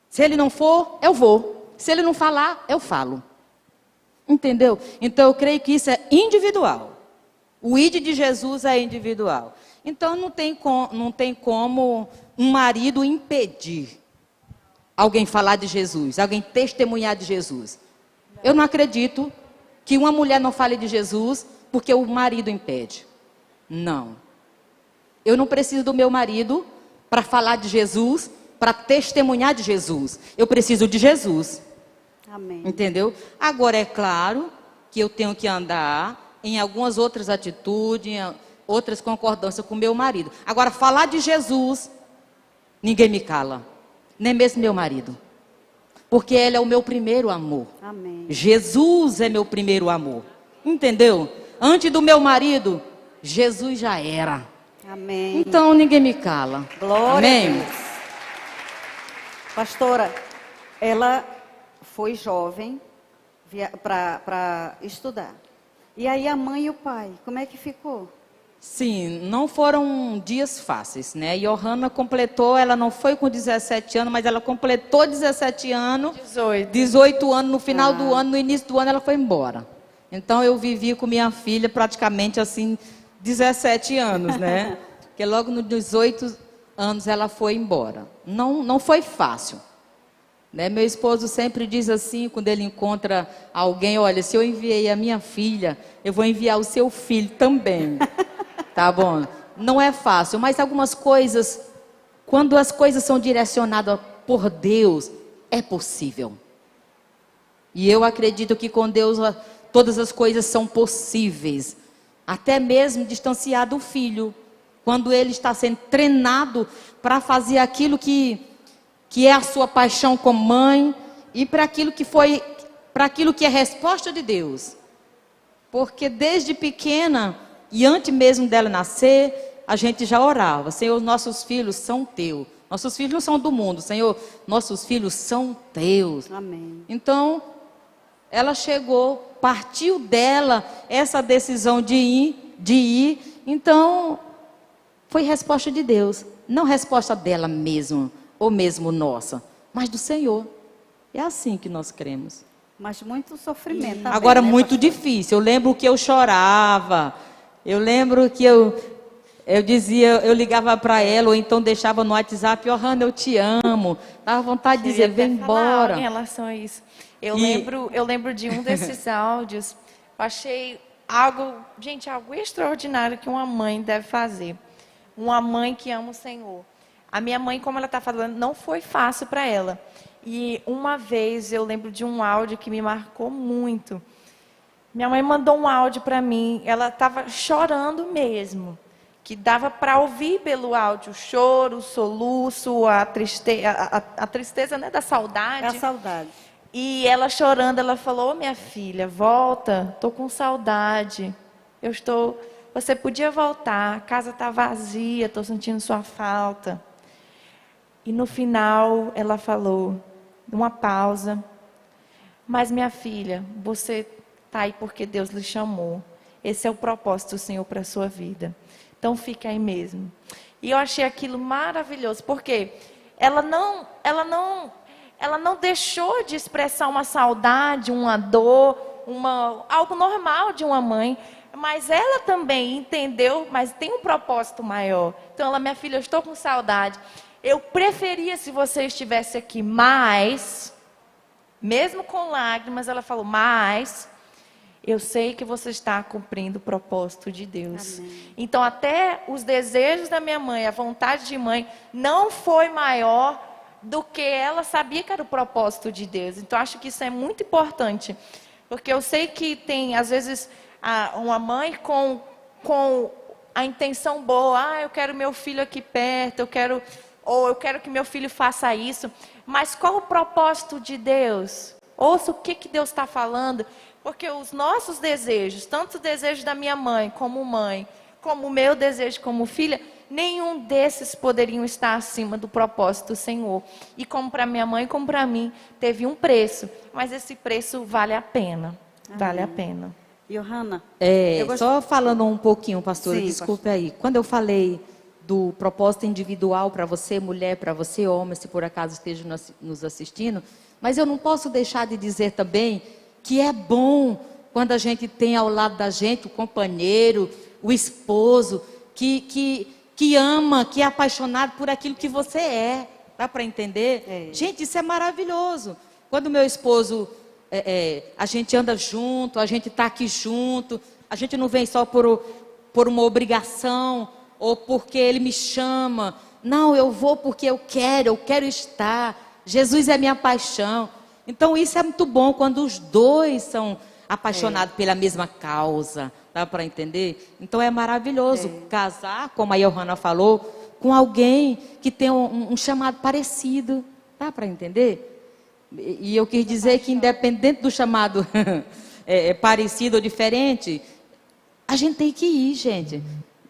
Se ele não for, eu vou. Se ele não falar, eu falo. Entendeu? Então eu creio que isso é individual. O ID de Jesus é individual. Então não tem como um marido impedir alguém falar de Jesus, alguém testemunhar de Jesus. Eu não acredito que uma mulher não fale de Jesus porque o marido impede. Não. Eu não preciso do meu marido para falar de Jesus, para testemunhar de Jesus. Eu preciso de Jesus. Amém. Entendeu? Agora é claro que eu tenho que andar em algumas outras atitudes, em outras concordâncias com meu marido. Agora, falar de Jesus, ninguém me cala. Nem mesmo meu marido. Porque ele é o meu primeiro amor. Amém. Jesus é meu primeiro amor. Entendeu? Antes do meu marido, Jesus já era. Amém. Então ninguém me cala. Glória Amém? a Deus. Pastora, ela foi jovem para estudar. E aí a mãe e o pai, como é que ficou? Sim, não foram dias fáceis, né? Johanna completou, ela não foi com 17 anos, mas ela completou 17 anos. 18 anos, no final do ano, no início do ano ela foi embora. Então eu vivi com minha filha praticamente assim, 17 anos, né? Porque logo nos 18 anos ela foi embora. Não foi fácil. Né? Meu esposo sempre diz assim, quando ele encontra alguém, olha, se eu enviei a minha filha, eu vou enviar o seu filho também. Tá bom? Não é fácil, mas algumas coisas, quando as coisas são direcionadas por Deus, é possível. E eu acredito que com Deus todas as coisas são possíveis. Até mesmo distanciar do filho. Quando ele está sendo treinado para fazer aquilo que é a sua paixão como mãe. E para aquilo que é resposta de Deus. Porque desde pequena, e antes mesmo dela nascer, a gente já orava. Senhor, nossos filhos são teus. Nossos filhos não são do mundo. Senhor, nossos filhos são teus. Amém. Então, ela chegou, partiu dela essa decisão de ir. Então, foi resposta de Deus. Não resposta dela mesmo, ou mesmo nossa, mas do Senhor. É assim que nós cremos. Mas muito sofrimento também, Agora, né, muito pastor? difícil. Eu lembro que eu chorava. Eu lembro que eu dizia, eu ligava para ela, ou então deixava no WhatsApp, Hannah, eu te amo. Dava vontade de dizer, vem embora. Em relação a isso. Eu lembro de um desses áudios. Eu achei algo extraordinário que uma mãe deve fazer. Uma mãe que ama o Senhor. A minha mãe, como ela está falando, não foi fácil para ela. E uma vez eu lembro de um áudio que me marcou muito. Minha mãe mandou um áudio para mim, ela estava chorando mesmo. Que dava para ouvir pelo áudio o choro, o soluço, a tristeza, né, da saudade. É a saudade. E ela chorando, ela falou, minha filha, volta, estou com saudade. Você podia voltar, a casa está vazia, estou sentindo sua falta. E no final ela falou, uma pausa, mas minha filha, você está aí porque Deus lhe chamou. Esse é o propósito do Senhor para a sua vida. Então fica aí mesmo. E eu achei aquilo maravilhoso, porque ela não deixou de expressar uma saudade, uma dor, algo normal de uma mãe, mas ela também entendeu, mas tem um propósito maior. Então ela, minha filha, eu estou com saudade. Eu preferia se você estivesse aqui, mas, mesmo com lágrimas, ela falou, mas eu sei que você está cumprindo o propósito de Deus. Amém. Então, até os desejos da minha mãe, a vontade de mãe, não foi maior do que ela sabia que era o propósito de Deus. Então, acho que isso é muito importante. Porque eu sei que tem, às vezes, uma mãe com a intenção boa. Eu quero meu filho aqui perto, eu quero que meu filho faça isso. Mas qual o propósito de Deus? Ouça o que Deus está falando. Porque os nossos desejos, tanto os desejos da minha mãe, como o meu desejo como filha, nenhum desses poderiam estar acima do propósito do Senhor. E como para minha mãe, como para mim, teve um preço. Mas esse preço vale a pena. Amém. Vale a pena. E Hannah? Só falando um pouquinho, pastora, Sim, desculpe aí. Quando eu falei do propósito individual para você, mulher, para você, homem, se por acaso esteja nos assistindo, mas eu não posso deixar de dizer também que é bom quando a gente tem ao lado da gente o companheiro, o esposo, que ama, que é apaixonado por aquilo que você é. Dá para entender? É. Gente, isso é maravilhoso. Quando meu esposo, a gente anda junto, a gente está aqui junto, a gente não vem só por uma obrigação ou porque ele me chama. Não, eu vou porque eu quero estar. Jesus é minha paixão. Então isso é muito bom quando os dois são apaixonados pela mesma causa. Dá para entender? Então é maravilhoso casar, como a Hannah falou, com alguém que tem um chamado parecido. Dá para entender? E eu quis dizer que independente do chamado parecido ou diferente, a gente tem que ir, gente.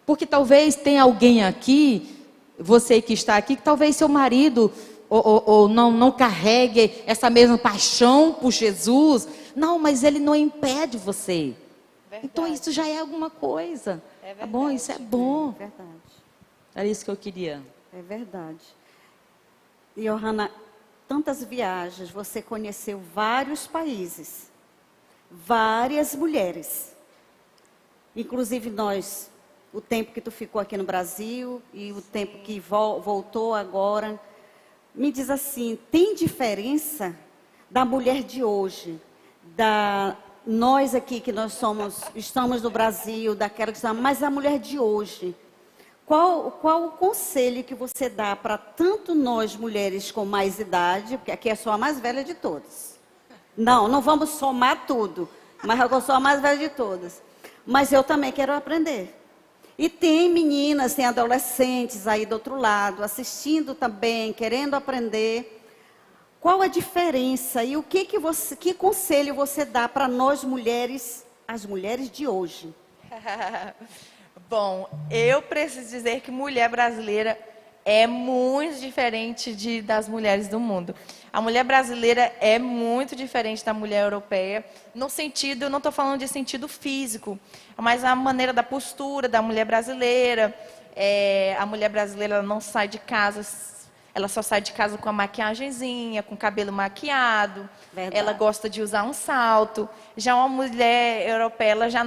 Porque talvez tenha alguém aqui, você que está aqui, que talvez seu marido ou não carregue essa mesma paixão por Jesus. Não, mas ele não impede você. Verdade. Então isso já é alguma coisa. Tá bom? Isso é bom. É verdade. Era isso que eu queria. É verdade. E Hannah, tantas viagens, você conheceu vários países, várias mulheres. Inclusive nós, o tempo que tu ficou aqui no Brasil e o tempo que voltou agora. Me diz assim, tem diferença da mulher de hoje, nós aqui que estamos no Brasil, daquela que estamos, mas a mulher de hoje, Qual o conselho que você dá para tanto nós mulheres com mais idade, porque aqui é só a mais velha de todas. Não vamos somar tudo, mas eu sou a mais velha de todas. Mas eu também quero aprender. E tem meninas, tem adolescentes aí do outro lado, assistindo também, querendo aprender. Qual a diferença e que conselho você dá para nós mulheres, as mulheres de hoje? Bom, eu preciso dizer que mulher brasileira é muito diferente das mulheres do mundo. A mulher brasileira é muito diferente da mulher europeia, no sentido, eu não estou falando de sentido físico, mas a maneira da postura da mulher brasileira. A mulher brasileira ela não sai de casa, ela só sai de casa com a maquiagenzinha, com o cabelo maquiado. Verdade. Ela gosta de usar um salto. Já uma mulher europeia, ela já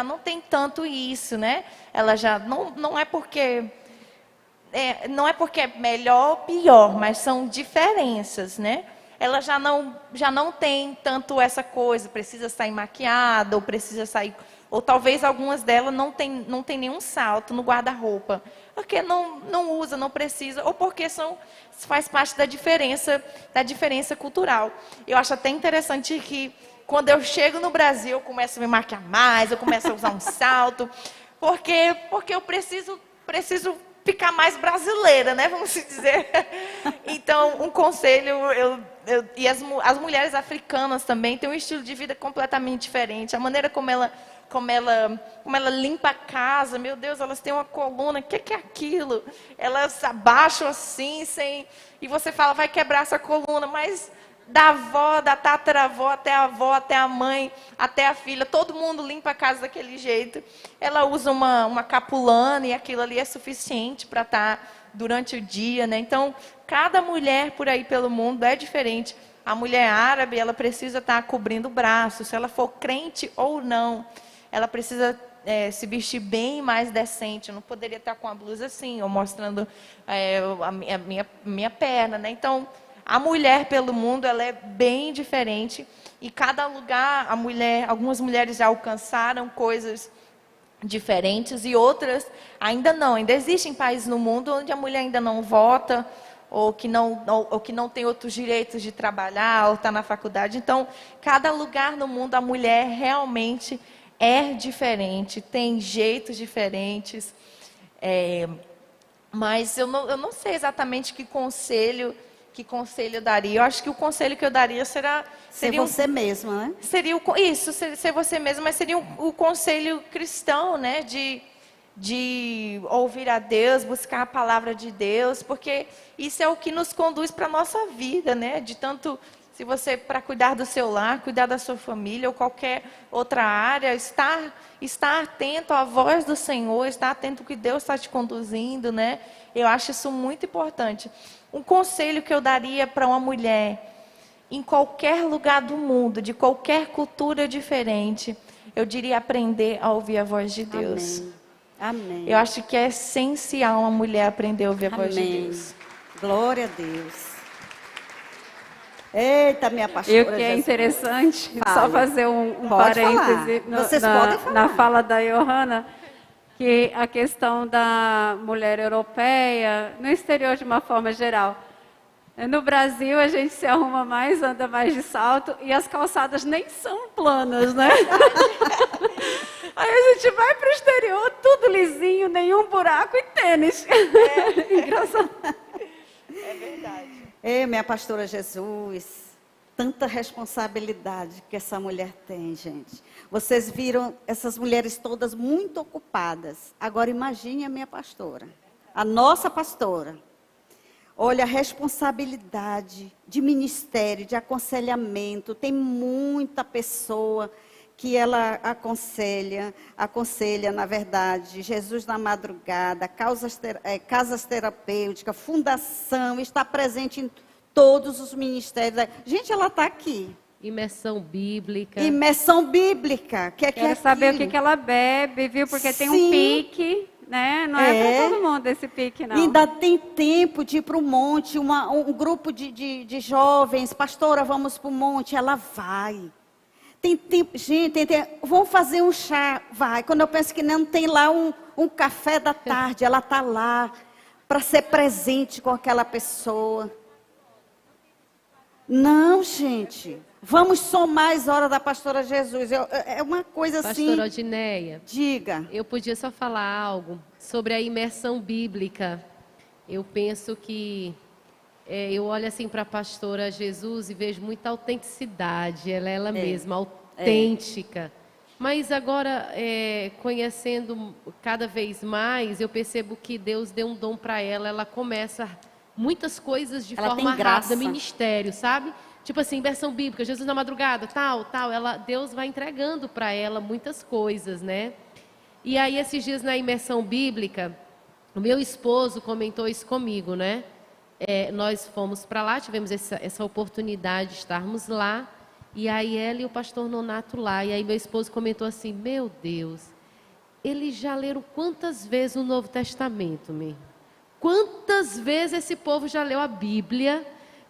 não tem tanto isso, né? Ela já não é porque é melhor ou pior, mas são diferenças, né? Ela já não tem tanto essa coisa, precisa sair maquiada, ou precisa sair, ou talvez algumas delas não tem nenhum salto no guarda-roupa, porque não usa, não precisa, ou porque faz parte da diferença cultural. Eu acho até interessante que quando eu chego no Brasil, eu começo a me maquiar mais, eu começo a usar um salto, porque eu preciso ficar mais brasileira, né? Vamos dizer. Então, um conselho, e as mulheres africanas também têm um estilo de vida completamente diferente. A maneira como ela limpa a casa, meu Deus, elas têm uma coluna, o que é aquilo? Elas abaixam assim, e você fala, vai quebrar essa coluna, mas da avó, da tataravó, até a avó, até a mãe, até a filha, todo mundo limpa a casa daquele jeito. Ela usa uma capulana e aquilo ali é suficiente para estar durante o dia, né? Então, cada mulher por aí pelo mundo é diferente. A mulher árabe, ela precisa estar cobrindo o braço, se ela for crente ou não. Ela precisa se vestir bem mais decente. Eu não poderia estar com a blusa assim, ou mostrando a minha perna, né? Então, a mulher pelo mundo, ela é bem diferente. E cada lugar, algumas mulheres já alcançaram coisas diferentes e outras ainda não. Ainda existem países no mundo onde a mulher ainda não vota, ou que não tem outros direitos de trabalhar, ou está na faculdade. Então, cada lugar no mundo, a mulher realmente é diferente, tem jeitos diferentes. Mas eu não sei exatamente que conselho eu daria. Eu acho que o conselho que eu daria seria você mesma, né? Seria ser você mesma, mas seria o conselho cristão, né? De ouvir a Deus, buscar a palavra de Deus, porque isso é o que nos conduz para a nossa vida, né? De tanto, se você, para cuidar do seu lar, cuidar da sua família ou qualquer outra área, estar atento à voz do Senhor, estar atento ao que Deus está te conduzindo, né? Eu acho isso muito importante. Um conselho que eu daria para uma mulher, em qualquer lugar do mundo, de qualquer cultura diferente, eu diria aprender a ouvir a voz de Deus. Amém. Amém. Eu acho que é essencial uma mulher aprender a ouvir a voz de Deus. Glória a Deus. Eita, minha pastora. E o que é interessante, só fazer um parêntese na fala da Johanna, que a questão da mulher europeia, no exterior de uma forma geral. No Brasil, a gente se arruma mais, anda mais de salto, e as calçadas nem são planas, né? Aí a gente vai para o exterior, tudo lisinho, nenhum buraco e tênis. Engraçado. É verdade. Minha pastora Jesus, tanta responsabilidade que essa mulher tem, gente. Vocês viram essas mulheres todas muito ocupadas. Agora imagine a minha pastora, a nossa pastora. Olha, a responsabilidade de ministério, de aconselhamento. Tem muita pessoa que ela aconselha, na verdade, Jesus na madrugada, casas terapêuticas, fundação, está presente em todos os ministérios. Gente, ela está aqui. Imersão bíblica. Imersão bíblica. Quero saber o que ela bebe, viu? Porque tem um pique, né? Não é para todo mundo esse pique, não. Ainda tem tempo de ir para o monte, um grupo de jovens, pastora, vamos para o monte, ela vai. Tem tempo, gente, vamos fazer um chá, vai. Quando eu penso que não tem lá um café da tarde, ela está lá para ser presente com aquela pessoa. Não, gente. Vamos somar as horas da pastora Jesus. É uma coisa assim. Pastora Odineia, Diga. eu podia só falar algo sobre a imersão bíblica. Eu penso que eu olho assim para a pastora Jesus e vejo muita autenticidade. Ela é ela mesma, autêntica. Mas agora, conhecendo cada vez mais, eu percebo que Deus deu um dom para ela. Ela começa muitas coisas de Ela forma tem graça. rápida, ministério, sabe? Tipo assim, imersão bíblica, Jesus na madrugada, tal. Deus vai entregando para ela muitas coisas, né? E aí, esses dias na imersão bíblica, o meu esposo comentou isso comigo, né? Nós fomos para lá, tivemos essa oportunidade de estarmos lá. E aí ela e o pastor Nonato lá. E aí meu esposo comentou assim, meu Deus, eles já leram quantas vezes o Novo Testamento, meu? Quantas vezes esse povo já leu a Bíblia?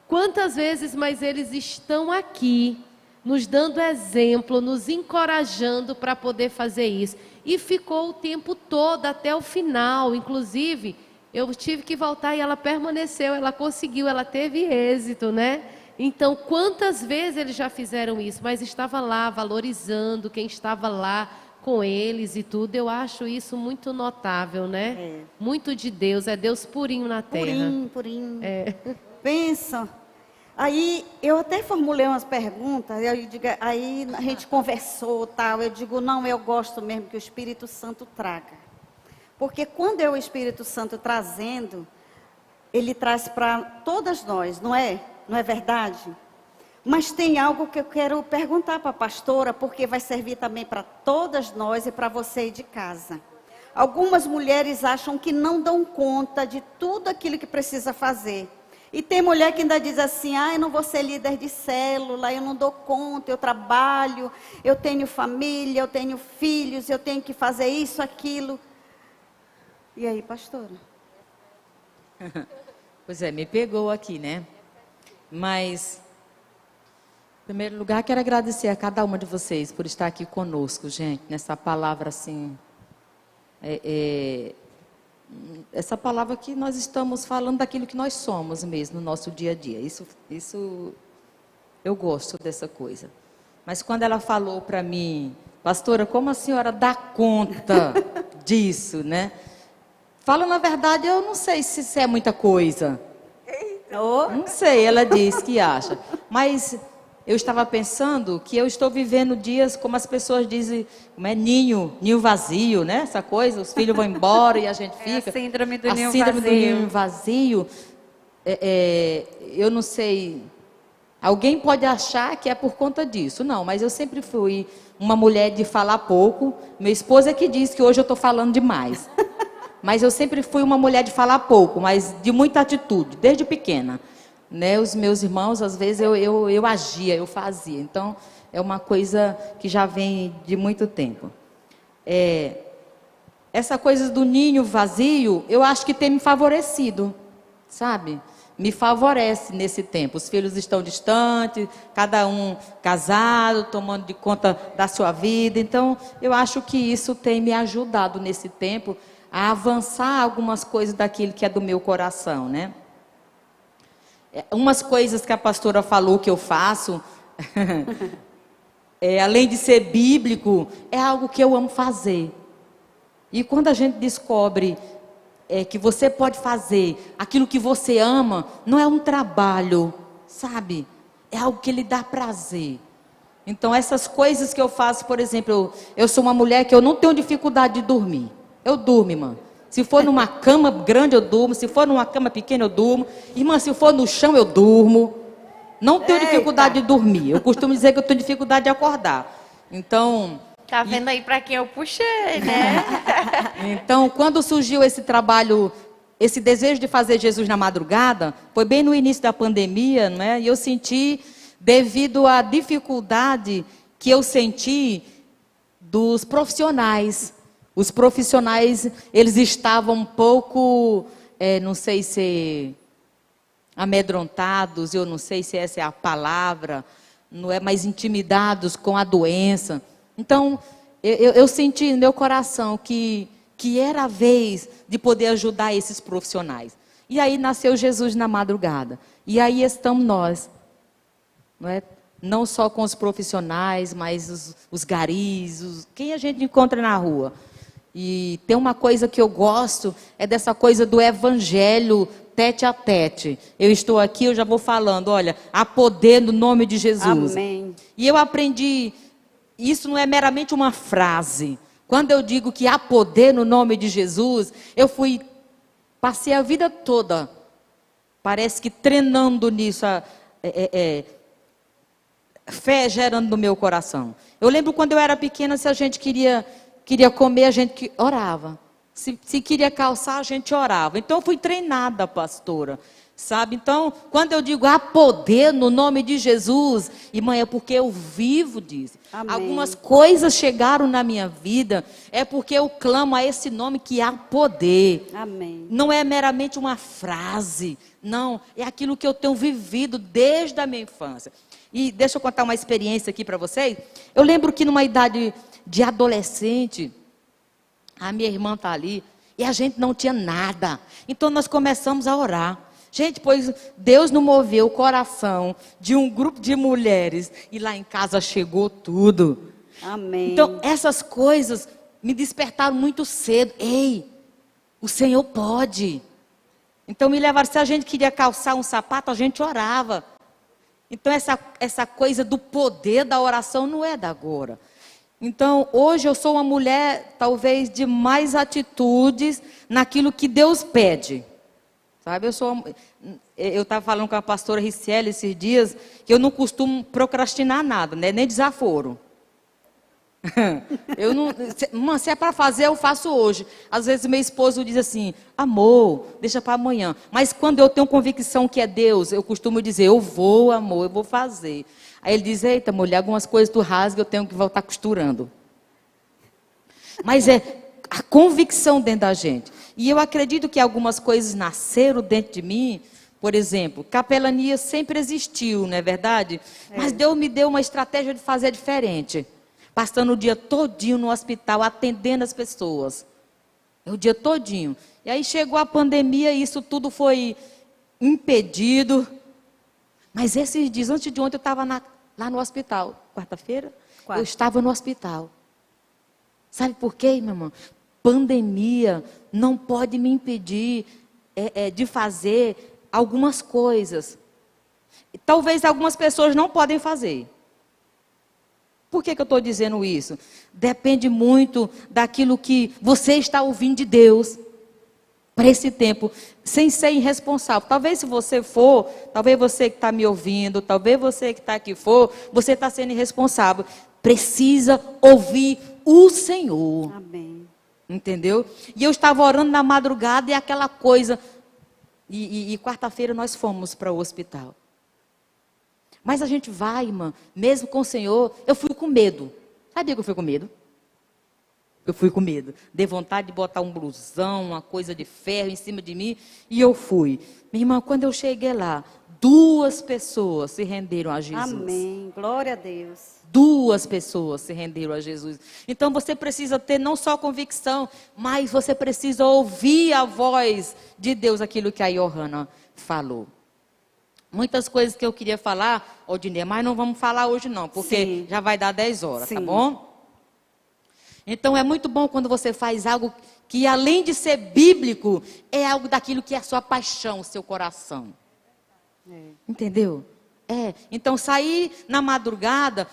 Quantas vezes, mas eles estão aqui, nos dando exemplo, nos encorajando para poder fazer isso. E ficou o tempo todo, até o final. Inclusive, eu tive que voltar e ela permaneceu, ela conseguiu, ela teve êxito, né? Então, quantas vezes eles já fizeram isso? Mas estava lá, valorizando quem estava lá com eles e tudo. Eu acho isso muito notável, né? Muito de Deus, é Deus purinho na terra. Purinho. Pensa. Aí, eu até formulei umas perguntas, aí a gente conversou, tal. Eu digo, não, eu gosto mesmo que o Espírito Santo traga. Porque quando é o Espírito Santo trazendo, ele traz para todas nós, não é? Não é verdade? Mas tem algo que eu quero perguntar para a pastora, porque vai servir também para todas nós e para você aí de casa. Algumas mulheres acham que não dão conta de tudo aquilo que precisa fazer. E tem mulher que ainda diz assim, eu não vou ser líder de célula, eu não dou conta, eu trabalho, eu tenho família, eu tenho filhos, eu tenho que fazer isso, aquilo. E aí, pastora? Pois me pegou aqui, né? Mas, em primeiro lugar, quero agradecer a cada uma de vocês por estar aqui conosco, gente, nessa palavra assim, essa palavra que nós estamos falando daquilo que nós somos mesmo no nosso dia a dia. Isso eu gosto dessa coisa. Mas quando ela falou para mim, pastora, como a senhora dá conta disso, né? Fala, na verdade, eu não sei se isso é muita coisa. Não sei, ela diz que acha. Mas eu estava pensando que eu estou vivendo dias, como as pessoas dizem, como é ninho vazio, né? Essa coisa, os filhos vão embora e a gente fica. A síndrome do a ninho síndrome vazio. do ninho vazio. Eu não sei, alguém pode achar que é por conta disso. Não, mas eu sempre fui uma mulher de falar pouco. Meu esposo é que diz que hoje eu estou falando demais. Mas eu sempre fui uma mulher de falar pouco, mas de muita atitude, desde pequena. Né? Os meus irmãos, às vezes, eu agia, eu fazia. Então, é uma coisa que já vem de muito tempo. Essa coisa do ninho vazio, eu acho que tem me favorecido, sabe? Me favorece nesse tempo. Os filhos estão distantes, cada um casado, tomando de conta da sua vida. Então, eu acho que isso tem me ajudado nesse tempo a avançar algumas coisas daquilo que é do meu coração, né? Umas coisas que a pastora falou que eu faço, além de ser bíblico, é algo que eu amo fazer. E quando a gente descobre que você pode fazer aquilo que você ama, não é um trabalho, sabe? É algo que lhe dá prazer. Então, essas coisas que eu faço, por exemplo, eu sou uma mulher que eu não tenho dificuldade de dormir. Eu durmo, irmã. Se for numa cama grande, eu durmo. Se for numa cama pequena, eu durmo. Irmã, se for no chão, eu durmo. Não tenho dificuldade de dormir. Eu costumo dizer que eu tenho dificuldade de acordar. Então... Tá vendo aí para quem eu puxei, né? Então, quando surgiu esse trabalho, esse desejo de fazer Jesus na madrugada, foi bem no início da pandemia, não é? E eu senti, devido à dificuldade que eu senti dos profissionais. Os profissionais, eles estavam um pouco, não sei se amedrontados, eu não sei se essa é a palavra, não é mais intimidados com a doença. Então, eu senti no meu coração que era a vez de poder ajudar esses profissionais. E aí nasceu Jesus na madrugada. E aí estamos nós, não é? Não só com os profissionais, mas os garis, quem a gente encontra na rua. E tem uma coisa que eu gosto, é dessa coisa do evangelho tete a tete. Eu estou aqui, eu já vou falando, olha, há poder no nome de Jesus. Amém. E eu aprendi, isso não é meramente uma frase. Quando eu digo que há poder no nome de Jesus, passei a vida toda, parece que treinando nisso, fé gerando no meu coração. Eu lembro quando eu era pequena, se a gente queria comer, a gente orava. Se queria calçar, a gente orava. Então, eu fui treinada, pastora. Sabe? Então, quando eu digo há poder no nome de Jesus, irmã, é porque eu vivo disso. Amém. Algumas coisas chegaram na minha vida, é porque eu clamo a esse nome que há poder. Amém. Não é meramente uma frase, não, é aquilo que eu tenho vivido desde a minha infância. E deixa eu contar uma experiência aqui para vocês. Eu lembro que numa idade de adolescente, a minha irmã está ali, e a gente não tinha nada. Então nós começamos a orar. Gente, pois Deus não moveu o coração de um grupo de mulheres, e lá em casa chegou tudo. Amém. Então essas coisas me despertaram muito cedo. Ei, o Senhor pode. Então me levaram, se a gente queria calçar um sapato, a gente orava. Então essa coisa do poder da oração não é da agora. Então hoje eu sou uma mulher talvez de mais atitudes naquilo que Deus pede. Sabe, eu estava falando com a pastora Ricieli esses dias, que eu não costumo procrastinar nada, né? Nem desaforo. Se é para fazer, eu faço hoje. Às vezes meu esposo diz assim, amor, deixa para amanhã. Mas quando eu tenho convicção que é Deus, eu costumo dizer, eu vou, amor, eu vou fazer. Aí ele diz, eita mulher, algumas coisas tu rasga, eu tenho que voltar costurando. Mas é a convicção dentro da gente. E eu acredito que algumas coisas nasceram dentro de mim. Por exemplo, capelania sempre existiu, não é verdade? Mas Deus me deu uma estratégia de fazer diferente. Passando o dia todinho no hospital, atendendo as pessoas. O dia todinho. E aí chegou a pandemia e isso tudo foi impedido. Mas esses dias, antes de ontem, eu estava lá no hospital. Quarta-feira? Eu estava no hospital. Sabe por quê, minha irmã? Pandemia não pode me impedir de fazer algumas coisas. Talvez algumas pessoas não podem fazer. Por que eu estou dizendo isso? Depende muito daquilo que você está ouvindo de Deus para esse tempo, sem ser irresponsável. Talvez se você for, talvez você que está me ouvindo, talvez você que está aqui for, você está sendo irresponsável. Precisa ouvir o Senhor. Amém. Entendeu? E eu estava orando na madrugada e aquela coisa. E quarta-feira nós fomos para o hospital. Mas a gente vai, irmã, mesmo com o Senhor. Eu fui com medo. Sabia que eu fui com medo? Eu fui com medo. Dei vontade de botar um blusão, uma coisa de ferro em cima de mim. E eu fui. Minha irmã, quando eu cheguei lá, 2 pessoas se renderam a Jesus. Amém. Glória a Deus. 2 pessoas se renderam a Jesus. Então você precisa ter não só convicção, mas você precisa ouvir a voz de Deus, aquilo que a Johanna falou. Muitas coisas que eu queria falar, Odinê, mas não vamos falar hoje não, porque já vai dar 10 horas, tá bom? Então é muito bom quando você faz algo que além de ser bíblico, é algo daquilo que é a sua paixão, o seu coração. Entendeu? Então sair na madrugada,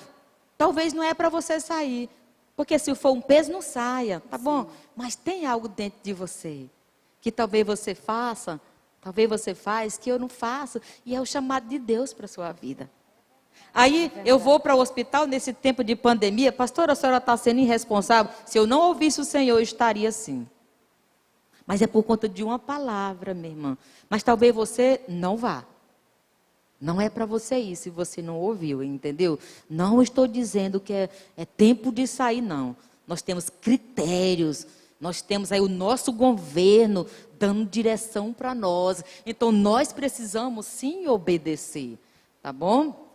talvez não é para você sair. Porque se for um peso, não saia, tá bom? Mas tem algo dentro de você, que talvez você faça, talvez você faz, que eu não faço. E é o chamado de Deus para a sua vida. Aí eu vou para o hospital nesse tempo de pandemia. Pastora, a senhora está sendo irresponsável. Se eu não ouvisse o Senhor, eu estaria assim. Mas é por conta de uma palavra, minha irmã. Mas talvez você não vá. Não é para você ir, se você não ouviu, entendeu? Não estou dizendo que é tempo de sair, não. Nós temos critérios, nós temos aí o nosso governo dando direção para nós. Então, nós precisamos, sim, obedecer, tá bom?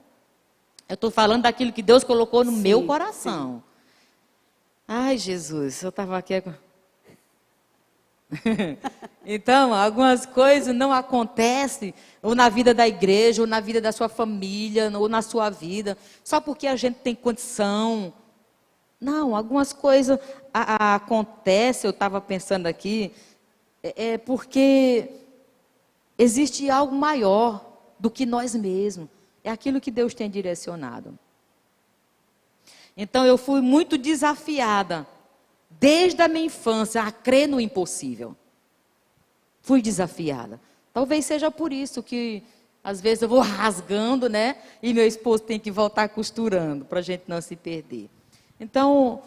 Eu estou falando daquilo que Deus colocou no Sim, meu coração. Ai, Jesus, eu estava aqui... Então, algumas coisas não acontecem ou na vida da igreja, ou na vida da sua família, ou na sua vida, só porque a gente tem condição. Não, algumas coisas acontecem, eu estava pensando aqui, porque existe algo maior do que nós mesmos. É aquilo que Deus tem direcionado. Então, eu fui muito desafiada, desde a minha infância, a crer no impossível. Fui desafiada. Talvez seja por isso que, às vezes, eu vou rasgando, né? E meu esposo tem que voltar costurando, para a gente não se perder. Então,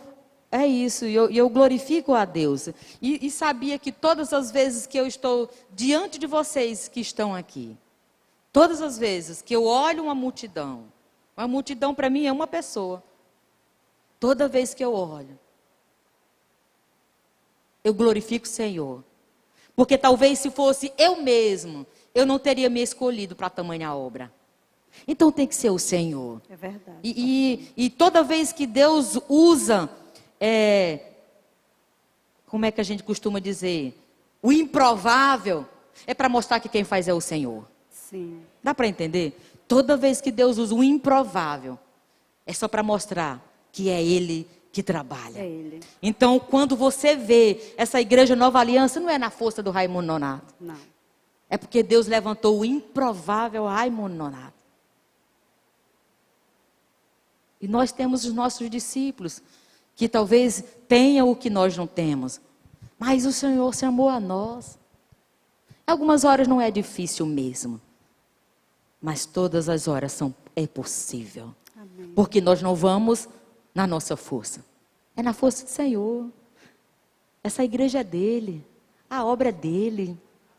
é isso. E eu glorifico a Deus. E sabia que todas as vezes que eu estou diante de vocês que estão aqui, todas as vezes que eu olho uma multidão para mim é uma pessoa. Toda vez que eu olho, eu glorifico o Senhor. Porque talvez se fosse eu mesmo, eu não teria me escolhido para tamanha obra. Então tem que ser o Senhor. É verdade. E toda vez que Deus usa, como é que a gente costuma dizer? O improvável, é para mostrar que quem faz é o Senhor. Sim. Dá para entender? Toda vez que Deus usa o improvável, é só para mostrar que é Ele que trabalha. É Ele. Então, quando você vê essa igreja Nova Aliança, não é na força do Raimundo Nonato. Não. É porque Deus levantou o improvável Raimundo Nonato. E nós temos os nossos discípulos, que talvez tenham o que nós não temos. Mas o Senhor se amou a nós. Algumas horas não é difícil mesmo. Mas todas as horas é possível. Amém. Porque nós não vamos na nossa força. É na força do Senhor. Essa igreja é dele. A obra é dele.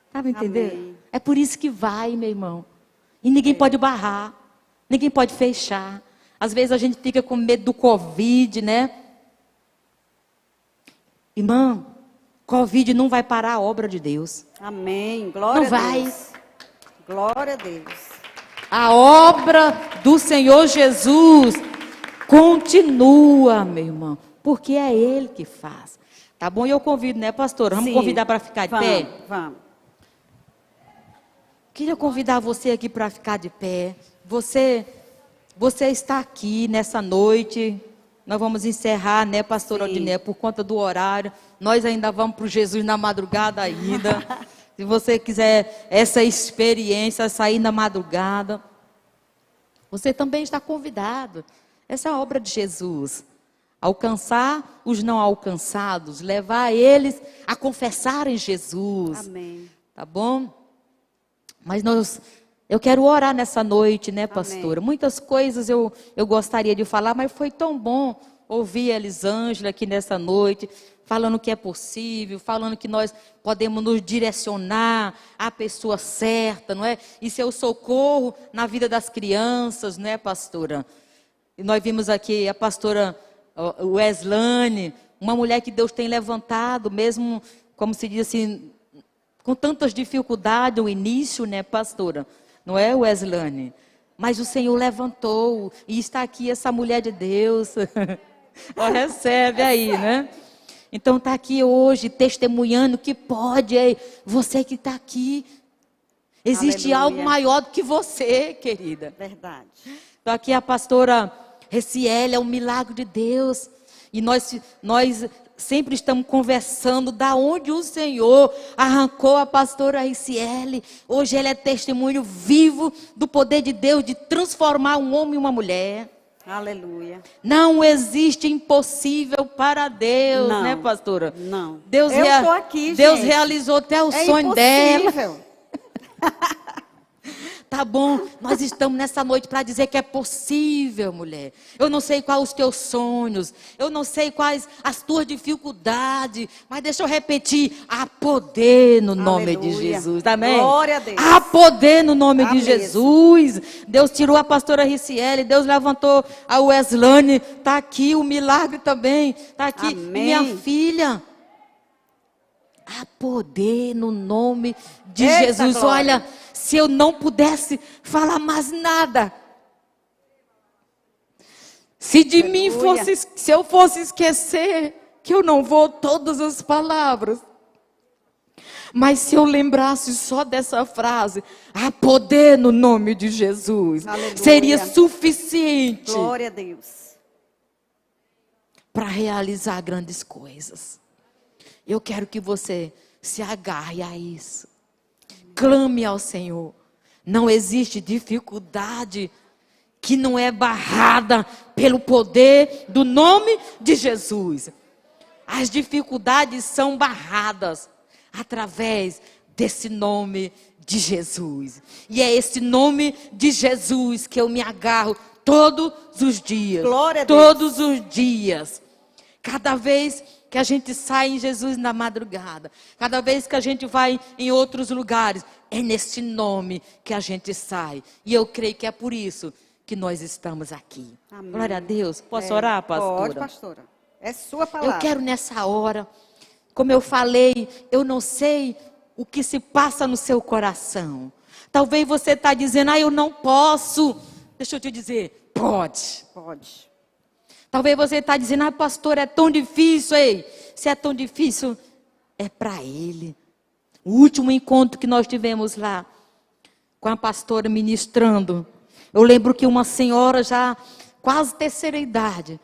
Estava entendendo? Amém. É por isso que vai, meu irmão. E ninguém pode barrar. Ninguém pode fechar. Às vezes a gente fica com medo do Covid, né? Irmã, Covid não vai parar a obra de Deus. Amém. Glória Não a vai. Deus. Glória a Deus. A obra do Senhor Jesus continua, meu irmão. Porque é Ele que faz. Tá bom? E eu convido, né, pastora? Vamos Sim. convidar para ficar de pé? Vamos. Queria convidar você aqui para ficar de pé. Você está aqui nessa noite. Nós vamos encerrar, né, pastora Sim. Odiné, por conta do horário. Nós ainda vamos para o Jesus na madrugada ainda. Se você quiser essa experiência, sair na madrugada, você também está convidado. Essa é a obra de Jesus. Alcançar os não alcançados, levar eles a confessarem Jesus. Amém. Tá bom? Mas eu quero orar nessa noite, né, pastora? Amém. Muitas coisas eu gostaria de falar, mas foi tão bom ouvir a Elisângela aqui nessa noite, falando que é possível, falando que nós podemos nos direcionar à pessoa certa, não é? E ser o socorro na vida das crianças, não é, pastora? E nós vimos aqui a pastora Weslane, uma mulher que Deus tem levantado, mesmo, como se diz assim, com tantas dificuldades no início, né, pastora? Não é, Weslane? Mas o Senhor levantou e está aqui essa mulher de Deus. Ó, recebe aí, né? Então está aqui hoje testemunhando que pode, você que está aqui. Existe Aleluia. algo maior do que você, querida. Verdade. Então aqui a pastora Reciele, é um milagre de Deus. E nós sempre estamos conversando da onde o Senhor arrancou a pastora Riciele. Hoje ela é testemunho vivo do poder de Deus de transformar um homem e uma mulher. Aleluia. Não existe impossível para Deus, Não, né, pastora? não. Deus Eu estou aqui, Deus gente. realizou até o É sonho dela. impossível. Tá bom, nós estamos nessa noite para dizer que é possível, mulher. Eu não sei quais os teus sonhos, eu não sei quais as tuas dificuldades, mas deixa eu repetir, há poder no nome de Aleluia. Jesus, amém? Glória a Deus. Há poder no nome Há de mesmo. Jesus. Deus tirou a pastora Riciele, Deus levantou a Weslane, está aqui o milagre também, está aqui Amém. minha filha. Há poder no nome de Eita, Jesus. glória. Olha, se eu não pudesse falar mais nada, Se de mim Aleluia. fosse, se eu fosse esquecer, que eu não vou todas as palavras. Mas se eu lembrasse só dessa frase, há poder no nome de Jesus, Aleluia. seria suficiente Glória a Deus. para realizar grandes coisas. Eu quero que você se agarre a isso. Clame ao Senhor. Não existe dificuldade que não é barrada pelo poder do nome de Jesus. As dificuldades são barradas através desse nome de Jesus. E é esse nome de Jesus que eu me agarro todos os dias. Glória a Deus. Todos os dias. Cada vez que a gente sai em Jesus na madrugada, cada vez que a gente vai em outros lugares, é nesse nome que a gente sai. E eu creio que é por isso que nós estamos aqui. Amém. Glória a Deus. Posso orar, pastora? Pode, pastora. É sua palavra. Eu quero nessa hora, como eu falei, eu não sei o que se passa no seu coração. Talvez você está dizendo, eu não posso. Deixa eu te dizer, pode. Pode. Talvez você está dizendo, pastor, é tão difícil. Ei, se é tão difícil, é para Ele. O último encontro que nós tivemos lá, com a pastora ministrando, eu lembro que uma senhora já quase terceira idade,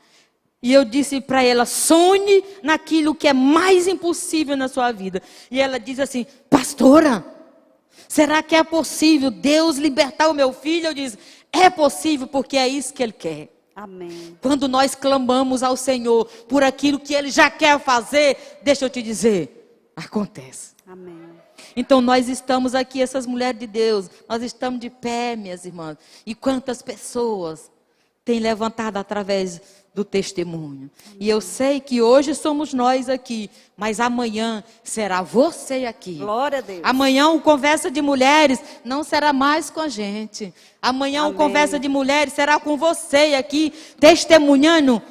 e eu disse para ela, sonhe naquilo que é mais impossível na sua vida. E ela diz assim, pastora, será que é possível Deus libertar o meu filho? Eu disse, é possível porque é isso que Ele quer. Amém. Quando nós clamamos ao Senhor por aquilo que Ele já quer fazer, deixa eu te dizer, acontece. Amém. Então nós estamos aqui, essas mulheres de Deus, nós estamos de pé, minhas irmãs. E quantas pessoas têm levantado através do testemunho. E eu sei que hoje somos nós aqui, mas amanhã será você aqui. Glória a Deus. Amanhã o Conversa de Mulheres não será mais com a gente. Amanhã o Amém. Conversa de Mulheres será com você aqui, testemunhando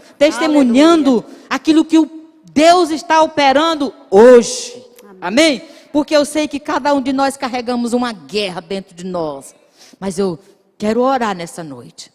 aquilo que o Deus está operando hoje. Amém? Porque eu sei que cada um de nós carregamos uma guerra dentro de nós. Mas eu quero orar nessa noite.